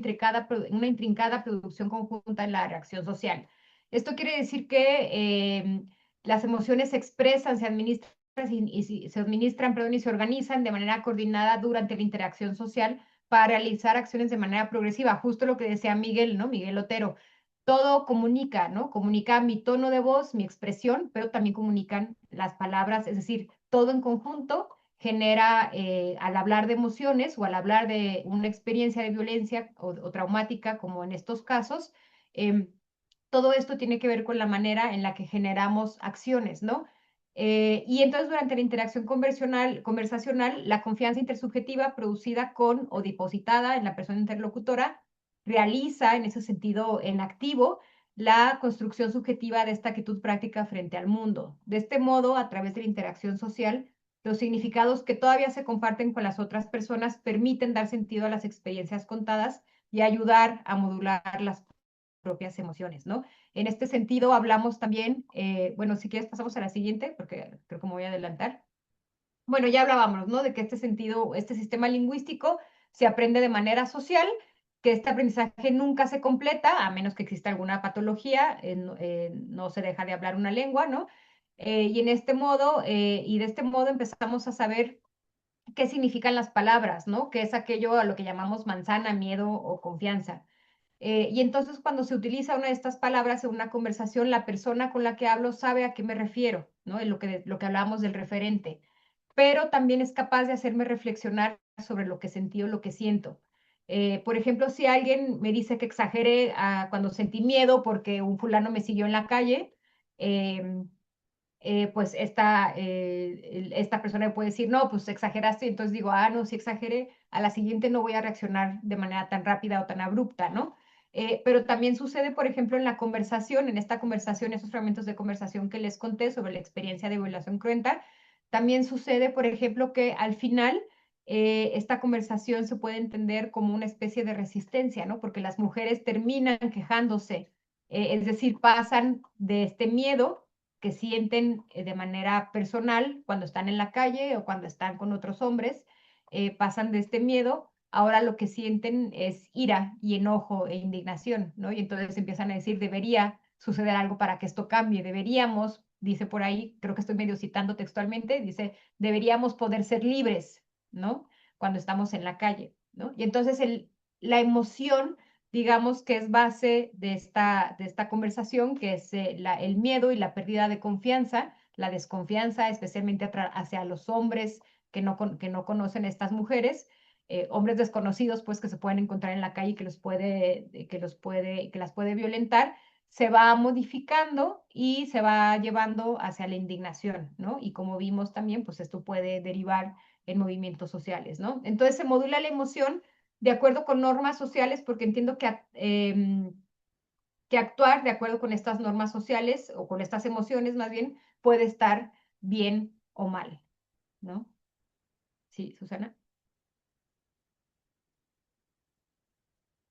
intrincada producción conjunta en la reacción social. Esto quiere decir que las emociones se expresan, se administran y se organizan de manera coordinada durante la interacción social para realizar acciones de manera progresiva. Justo lo que decía Miguel, ¿no? Miguel Otero. Todo comunica, ¿no? Comunica mi tono de voz, mi expresión, pero también comunican las palabras, es decir, todo en conjunto genera, al hablar de emociones o al hablar de una experiencia de violencia o traumática, como en estos casos, todo esto tiene que ver con la manera en la que generamos acciones, ¿no? Y entonces durante la interacción conversacional, la confianza intersubjetiva producida con o depositada en la persona interlocutora realiza, en ese sentido, en activo, la construcción subjetiva de esta actitud práctica frente al mundo. De este modo, a través de la interacción social, los significados que todavía se comparten con las otras personas permiten dar sentido a las experiencias contadas y ayudar a modular las propias emociones, ¿no? En este sentido, hablamos también, bueno, si quieres pasamos a la siguiente, porque creo que me voy a adelantar. Bueno, ya hablábamos, ¿no? De que este sistema lingüístico se aprende de manera social, que este aprendizaje nunca se completa, a menos que exista alguna patología, no se deja de hablar una lengua, ¿no? Y de este modo empezamos a saber qué significan las palabras, ¿no? Que es aquello a lo que llamamos manzana, miedo o confianza. Y entonces cuando se utiliza una de estas palabras en una conversación, la persona con la que hablo sabe a qué me refiero, ¿no? En lo que hablábamos del referente, pero también es capaz de hacerme reflexionar sobre lo que sentí o lo que siento. Por ejemplo, si alguien me dice que exageré cuando sentí miedo porque un fulano me siguió en la calle, pues esta persona me puede decir, no, pues exageraste, y entonces digo, no, si exageré, a la siguiente no voy a reaccionar de manera tan rápida o tan abrupta, ¿no? Pero también sucede, por ejemplo, en la conversación, en esta conversación, esos fragmentos de conversación que les conté sobre la experiencia de violación cruenta, también sucede, por ejemplo, que al final esta conversación se puede entender como una especie de resistencia, ¿no? Porque las mujeres terminan quejándose, es decir, pasan de este miedo que sienten de manera personal cuando están en la calle o cuando están con otros hombres, pasan de este miedo, ahora lo que sienten es ira y enojo e indignación, ¿no? Y entonces empiezan a decir, debería suceder algo para que esto cambie, deberíamos, dice por ahí, creo que estoy medio citando textualmente, dice, deberíamos poder ser libres, ¿no? Cuando estamos en la calle, ¿no? Y entonces la emoción, digamos, que es base de esta conversación, que es el miedo y la pérdida de confianza, la desconfianza, especialmente hacia los hombres que no conocen a estas mujeres, hombres desconocidos, pues, que se pueden encontrar en la calle y que las puede violentar, se va modificando y se va llevando hacia la indignación, ¿no? Y como vimos también, pues esto puede derivar en movimientos sociales, ¿no? Entonces se modula la emoción de acuerdo con normas sociales, porque entiendo que actuar de acuerdo con estas normas sociales o con estas emociones más bien puede estar bien o mal, ¿no? Sí, Susana.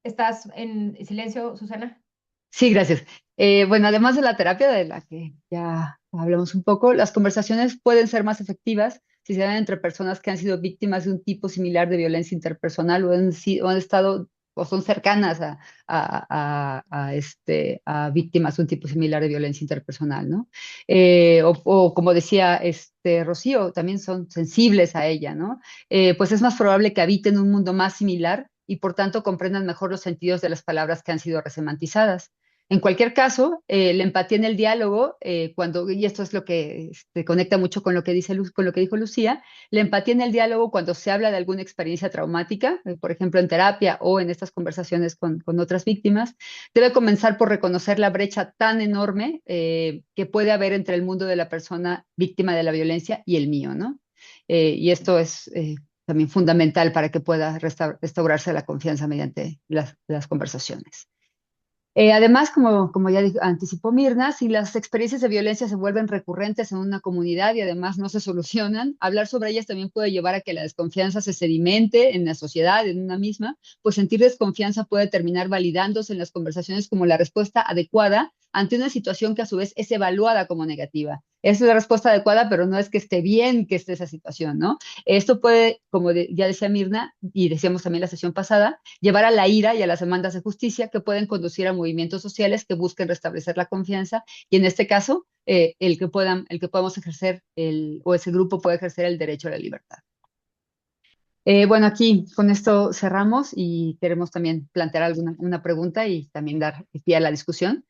¿Estás en silencio, Susana? Sí, gracias. Bueno, además de la terapia de la que ya hablamos un poco, las conversaciones pueden ser más efectivas si se dan entre personas que han sido víctimas de un tipo similar de violencia interpersonal o han estado o son cercanas a víctimas de un tipo similar de violencia interpersonal, ¿no? O como decía Rocío, también son sensibles a ella, ¿no? Pues es más probable que habiten un mundo más similar y por tanto comprendan mejor los sentidos de las palabras que han sido resemantizadas. En cualquier caso, la empatía en el diálogo, y esto es lo que conecta mucho con lo que con lo que dijo Lucía, la empatía en el diálogo cuando se habla de alguna experiencia traumática, por ejemplo en terapia o en estas conversaciones con otras víctimas, debe comenzar por reconocer la brecha tan enorme que puede haber entre el mundo de la persona víctima de la violencia y el mío, ¿no? Y esto es también fundamental para que pueda restaurarse la confianza mediante las conversaciones. Además, como ya anticipó Mirna, si las experiencias de violencia se vuelven recurrentes en una comunidad y además no se solucionan, hablar sobre ellas también puede llevar a que la desconfianza se sedimente en la sociedad, en una misma, pues sentir desconfianza puede terminar validándose en las conversaciones como la respuesta adecuada ante una situación que a su vez es evaluada como negativa. Es la respuesta adecuada, pero no es que esté bien que esté esa situación, ¿no? Esto puede, ya decía Mirna, y decíamos también la sesión pasada, llevar a la ira y a las demandas de justicia que pueden conducir a movimientos sociales que busquen restablecer la confianza y en este caso el que podamos ejercer o ese grupo puede ejercer el derecho a la libertad. Bueno, aquí con esto cerramos y queremos también plantear una pregunta y también dar pie a la discusión.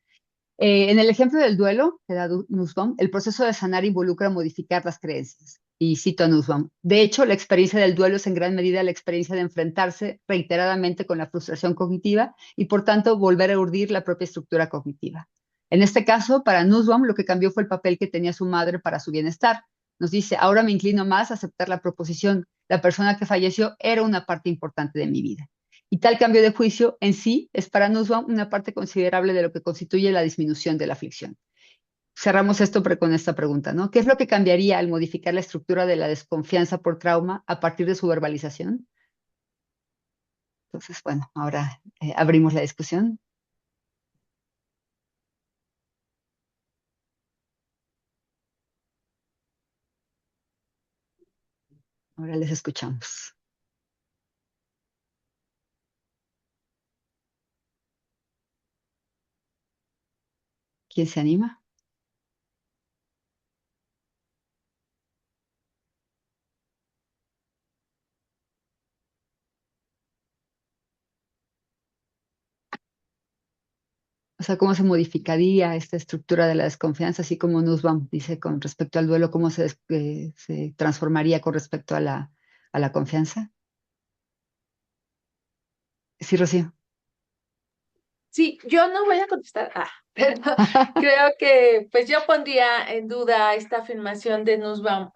En el ejemplo del duelo que da Nussbaum, el proceso de sanar involucra modificar las creencias. Y cito a Nussbaum: de hecho, la experiencia del duelo es en gran medida la experiencia de enfrentarse reiteradamente con la frustración cognitiva y, por tanto, volver a urdir la propia estructura cognitiva. En este caso, para Nussbaum, lo que cambió fue el papel que tenía su madre para su bienestar. Nos dice: ahora me inclino más a aceptar la proposición. La persona que falleció era una parte importante de mi vida. Y tal cambio de juicio en sí es para Nussbaum una parte considerable de lo que constituye la disminución de la aflicción. Cerramos esto con esta pregunta, ¿no? ¿Qué es lo que cambiaría al modificar la estructura de la desconfianza por trauma a partir de su verbalización? Entonces, bueno, ahora abrimos la discusión. Ahora les escuchamos. ¿Quién se anima? O sea, ¿cómo se modificaría esta estructura de la desconfianza, así como Nussbaum dice con respecto al duelo, cómo se transformaría con respecto a la confianza? Sí, Rocío. Sí, yo no voy a contestar, pero creo que pues yo pondría en duda esta afirmación de Nussbaum.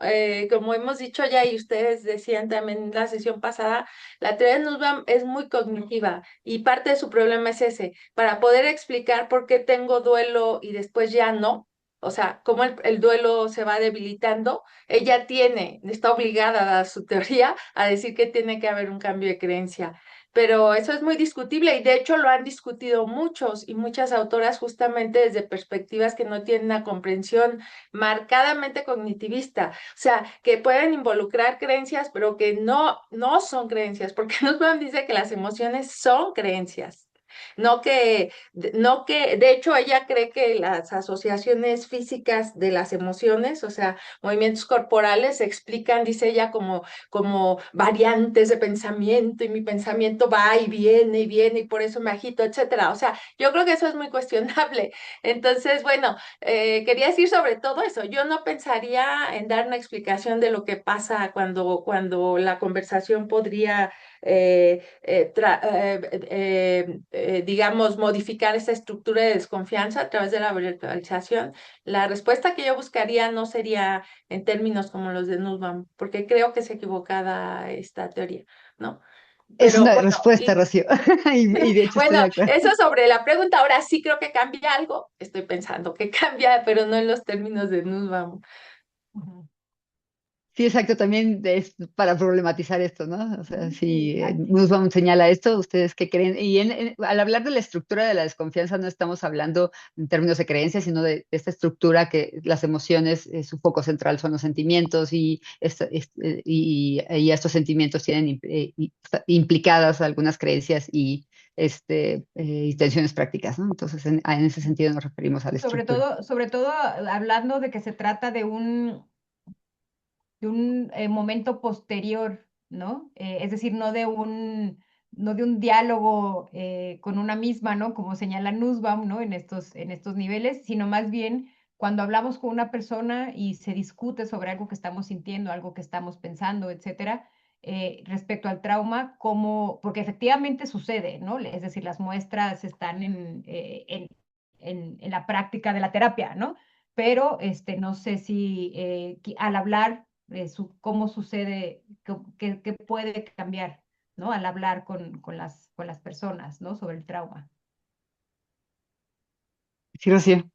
Como hemos dicho ya y ustedes decían también en la sesión pasada, la teoría de Nussbaum es muy cognitiva y parte de su problema es ese, para poder explicar por qué tengo duelo y después ya no. O sea, cómo el duelo se va debilitando, ella está obligada a su teoría a decir que tiene que haber un cambio de creencia, pero eso es muy discutible y de hecho lo han discutido muchos y muchas autoras justamente desde perspectivas que no tienen una comprensión marcadamente cognitivista, o sea, que pueden involucrar creencias, pero que no son creencias, porque Nussbaum dice que las emociones son creencias. De hecho, ella cree que las asociaciones físicas de las emociones, o sea, movimientos corporales, se explican, dice ella, como variantes de pensamiento, y mi pensamiento va y viene, y por eso me agito, etcétera. O sea, yo creo que eso es muy cuestionable. Entonces, bueno, quería decir sobre todo eso. Yo no pensaría en dar una explicación de lo que pasa cuando la conversación podría digamos, modificar esa estructura de desconfianza a través de la virtualización. La respuesta que yo buscaría no sería en términos como los de Nussbaum, porque creo que es equivocada esta teoría, ¿no? Es Pero una bueno, respuesta, Rocío, y de hecho estoy de bueno, acuerdo. eso sobre la pregunta. Ahora sí creo que cambia algo. Estoy pensando que cambia, pero no en los términos de Nussbaum. Ujú. Sí, exacto, también es para problematizar esto, ¿no? O sea, si Así es. Nussbaum señala esto, ¿ustedes qué creen? Y al hablar de la estructura de la desconfianza no estamos hablando en términos de creencias, sino de esta estructura que las emociones, su foco central son los sentimientos y estos sentimientos tienen implicadas algunas creencias y intenciones prácticas, ¿no? Entonces, en ese sentido nos referimos a la estructura. Sobre todo hablando de que se trata de un momento posterior, ¿no? Es decir, no de un diálogo con una misma, ¿no? Como señala Nussbaum, ¿no? En estos niveles, sino más bien cuando hablamos con una persona y se discute sobre algo que estamos sintiendo, algo que estamos pensando, etcétera, respecto al trauma, porque efectivamente sucede, ¿no? Es decir, las muestras están en la práctica de la terapia, ¿no? Pero no sé si al hablar cómo sucede, qué puede cambiar, ¿no? Al hablar con las personas, ¿no? Sobre el trauma. Sí, Rocío.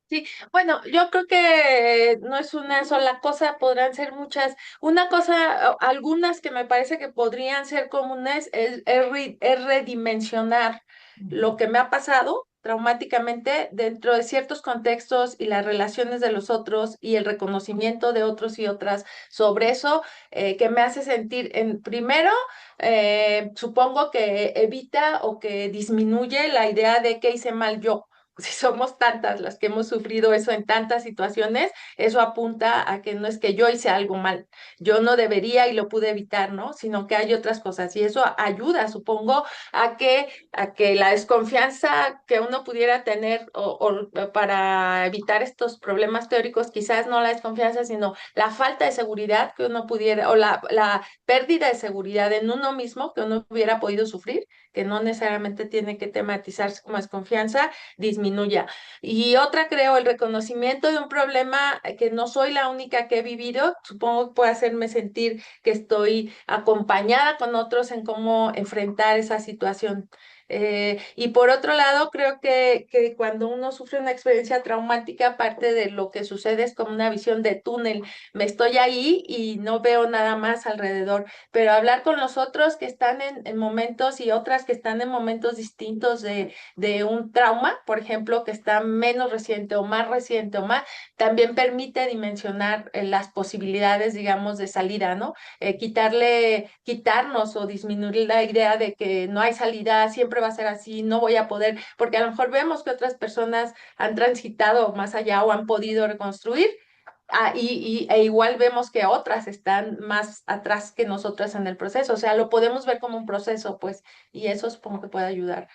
Sí, bueno, yo creo que no es una sola cosa, podrán ser muchas. Una cosa, algunas que me parece que podrían ser comunes es redimensionar Ujú. lo que me ha pasado traumáticamente dentro de ciertos contextos y las relaciones de los otros y el reconocimiento de otros y otras sobre eso, que me hace sentir, primero, supongo que evita o que disminuye la idea de que hice mal yo. Si somos tantas las que hemos sufrido eso en tantas situaciones, eso apunta a que no es que yo hice algo mal, yo no debería y lo pude evitar, ¿no? Sino que hay otras cosas y eso ayuda, supongo, a que la desconfianza que uno pudiera tener o para evitar estos problemas teóricos, quizás no la desconfianza, sino la falta de seguridad que uno pudiera, o la pérdida de seguridad en uno mismo que uno hubiera podido sufrir, que no necesariamente tiene que tematizarse como desconfianza, disminuya. Y otra, creo, el reconocimiento de un problema que no soy la única que he vivido, supongo que puede hacerme sentir que estoy acompañada con otros en cómo enfrentar esa situación. Y por otro lado, creo que cuando uno sufre una experiencia traumática, parte de lo que sucede es como una visión de túnel. Me estoy ahí y no veo nada más alrededor, pero hablar con los otros que están en momentos y otras que están en momentos distintos de un trauma, por ejemplo, que está menos reciente o más, también permite dimensionar las posibilidades, digamos, de salida, ¿no? Quitarnos o disminuir la idea de que no hay salida, siempre va a ser así, no voy a poder, porque a lo mejor vemos que otras personas han transitado más allá o han podido reconstruir. E igual vemos que otras están más atrás que nosotras en el proceso, o sea, lo podemos ver como un proceso, pues, y eso supongo que puede ayudar.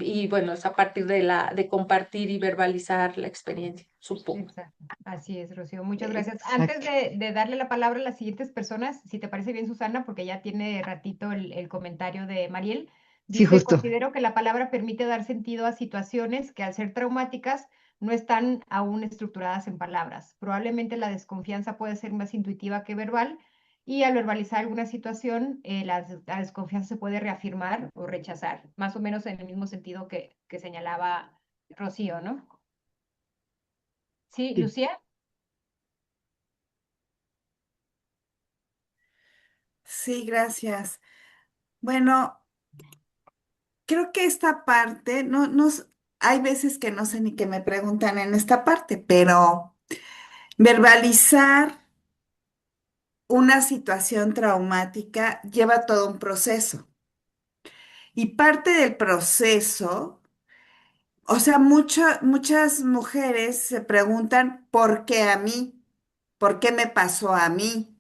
Y bueno, es a partir de compartir y verbalizar la experiencia, supongo. Exacto. Así es, Rocío. Muchas gracias. Antes Exacto. de darle la palabra a las siguientes personas, si te parece bien, Susana, porque ya tiene ratito el comentario de Mariel, Sí, dice, justo. considero que la palabra permite dar sentido a situaciones que al ser traumáticas no están aún estructuradas en palabras. Probablemente la desconfianza puede ser más intuitiva que verbal y al verbalizar alguna situación, la desconfianza se puede reafirmar o rechazar, más o menos en el mismo sentido que señalaba Rocío, ¿no? Sí, Sí. Lucía. Sí, gracias. Bueno, creo que esta parte, hay veces que no sé ni qué me preguntan en esta parte, pero verbalizar una situación traumática lleva todo un proceso. Y parte del proceso, o sea, muchas mujeres se preguntan, ¿por qué a mí? ¿Por qué me pasó a mí?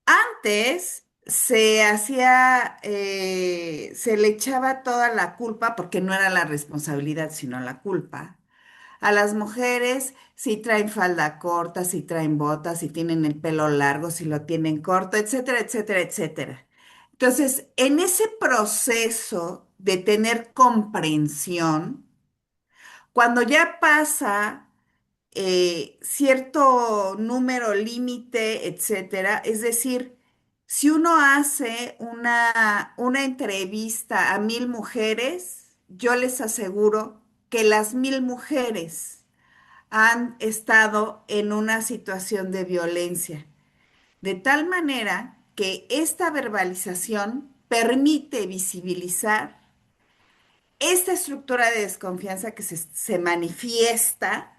Antes se hacía, se le echaba toda la culpa, porque no era la responsabilidad, sino la culpa, a las mujeres si traen falda corta, si traen botas, si tienen el pelo largo, si lo tienen corto, etcétera, etcétera, etcétera. Entonces, en ese proceso de tener comprensión, cuando ya pasa cierto número límite, etcétera. Es decir, si uno hace una entrevista a 1.000 mujeres, yo les aseguro que las 1.000 mujeres han estado en una situación de violencia, de tal manera que esta verbalización permite visibilizar esta estructura de desconfianza que se manifiesta,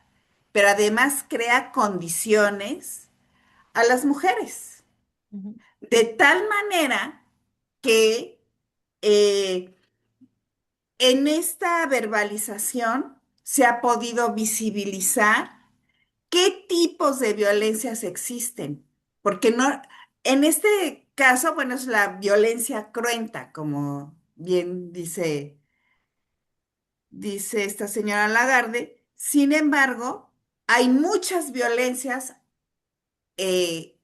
pero además crea condiciones a las mujeres, Ujú. de tal manera que eh, en esta verbalización se ha podido visibilizar qué tipos de violencias existen, porque no, en este caso, bueno, es la violencia cruenta, como bien dice esta señora Lagarde. Sin embargo, hay muchas violencias eh,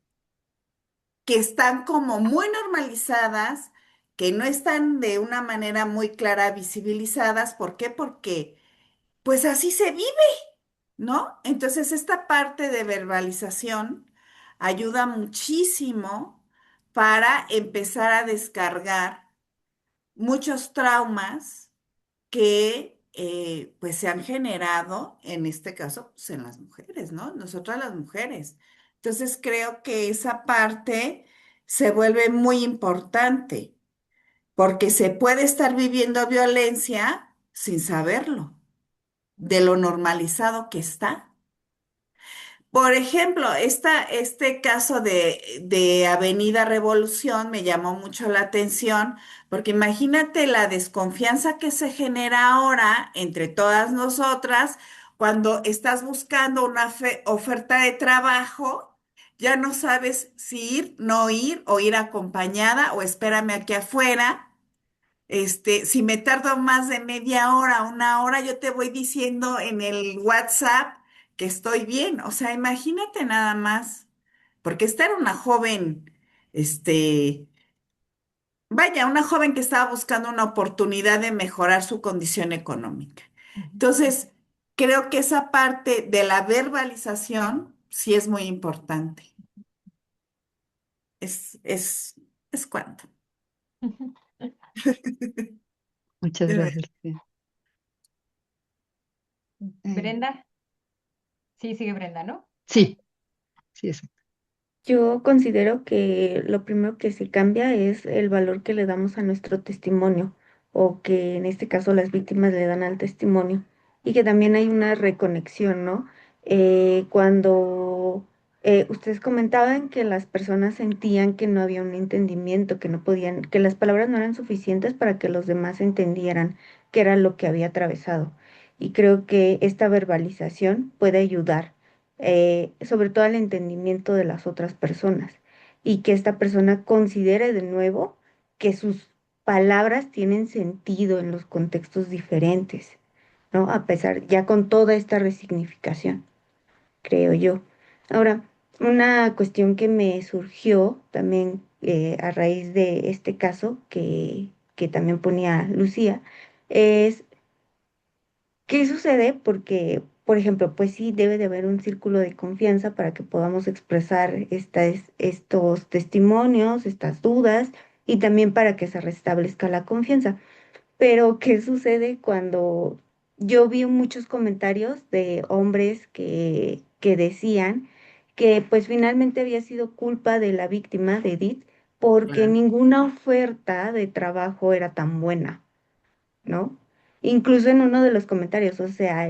que están como muy normalizadas, que no están de una manera muy clara visibilizadas. ¿Por qué? Porque pues así se vive, ¿no? Entonces, esta parte de verbalización ayuda muchísimo para empezar a descargar muchos traumas que pues se han generado, en este caso, pues, en las mujeres, ¿no? Nosotras las mujeres. Entonces creo que esa parte se vuelve muy importante, porque se puede estar viviendo violencia sin saberlo, de lo normalizado que está. Por ejemplo, este caso de Avenida Revolución me llamó mucho la atención, porque imagínate la desconfianza que se genera ahora entre todas nosotras cuando estás buscando una oferta de trabajo, ya no sabes si ir, no ir, o ir acompañada, o espérame aquí afuera. Si me tardo más de media hora, una hora, yo te voy diciendo en el WhatsApp que estoy bien. O sea, imagínate nada más, porque esta era una joven, este, vaya, una joven que estaba buscando una oportunidad de mejorar su condición económica. Entonces, creo que esa parte de la verbalización sí es muy importante. Es, es, es cuanto. Muchas gracias, Lucía. Eh, Brenda, sí, sigue Brenda, ¿no? Sí, sí, eso. Yo considero que lo primero que se cambia es el valor que le damos a nuestro testimonio, o que en este caso las víctimas le dan al testimonio, y que también hay una reconexión, ¿no? Cuando ustedes comentaban que las personas sentían que no había un entendimiento, que no podían, que las palabras no eran suficientes para que los demás entendieran qué era lo que había atravesado. Y creo que esta verbalización puede ayudar sobre todo al entendimiento de las otras personas, y que esta persona considere de nuevo que sus palabras tienen sentido en los contextos diferentes, ¿no? A pesar, ya con toda esta resignificación, creo yo. Ahora, una cuestión que me surgió también a raíz de este caso que también ponía Lucía, es ¿qué sucede? Porque, por ejemplo, pues sí debe de haber un círculo de confianza para que podamos expresar estos testimonios, estas dudas, y también para que se restablezca la confianza. Pero, ¿qué sucede cuando yo vi muchos comentarios de hombres que decían que pues finalmente había sido culpa de la víctima de Edith porque claro. ninguna oferta de trabajo era tan buena, ¿no? Incluso en uno de los comentarios, o sea,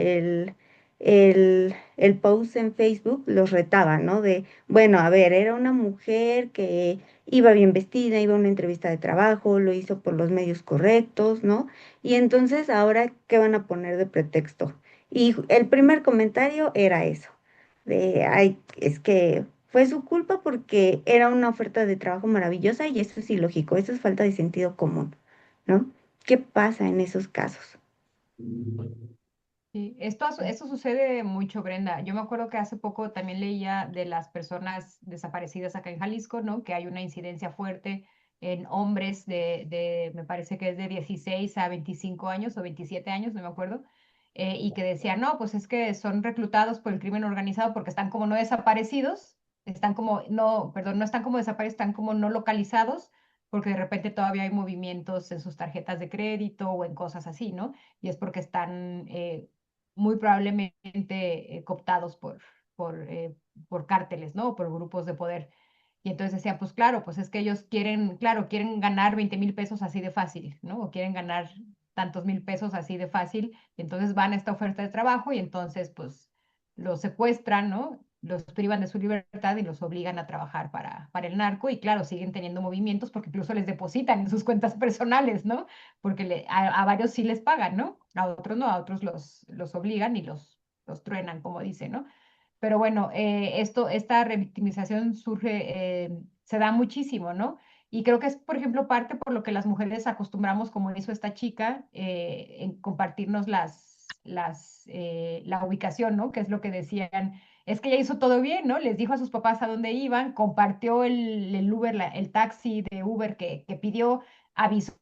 el post en Facebook los retaba, ¿no? De, bueno, a ver, era una mujer que iba bien vestida, iba a una entrevista de trabajo, lo hizo por los medios correctos, ¿no? Y entonces ahora, ¿qué van a poner de pretexto? Y el primer comentario era eso, de, ay, es que fue su culpa porque era una oferta de trabajo maravillosa y eso es ilógico, eso es falta de sentido común, ¿no? ¿Qué pasa en esos casos? Sí, esto sucede mucho, Brenda. Yo me acuerdo que hace poco también leía de las personas desaparecidas acá en Jalisco, ¿no? Que hay una incidencia fuerte en hombres me parece que es de 16 a 25 años o 27 años, no me acuerdo, y que decían, no, pues es que son reclutados por el crimen organizado porque están como no desaparecidos, están como, no, perdón, no están como desaparecidos, están como no localizados, porque de repente todavía hay movimientos en sus tarjetas de crédito o en cosas así, ¿no? Y es porque están muy probablemente cooptados por cárteles, ¿no? Por grupos de poder. Y entonces decían, pues claro, pues es que ellos quieren, claro, quieren ganar 20,000 pesos así de fácil, ¿no? O quieren ganar tantos mil pesos así de fácil. Y entonces van a esta oferta de trabajo y entonces, pues, los secuestran, ¿no? Los privan de su libertad y los obligan a trabajar para el narco. Y claro, siguen teniendo movimientos porque incluso les depositan en sus cuentas personales, ¿no? Porque a varios sí les pagan, ¿no? A otros no, a otros los obligan y los truenan, como dice, ¿no? Pero bueno, esta revictimización se da muchísimo, ¿no? Y creo que es, por ejemplo, parte por lo que las mujeres acostumbramos, como hizo esta chica, en compartirnos la ubicación, ¿no? Que es lo que decían, es que ella hizo todo bien, ¿no? Les dijo a sus papás a dónde iban, compartió el Uber, el taxi de Uber que pidió, avisó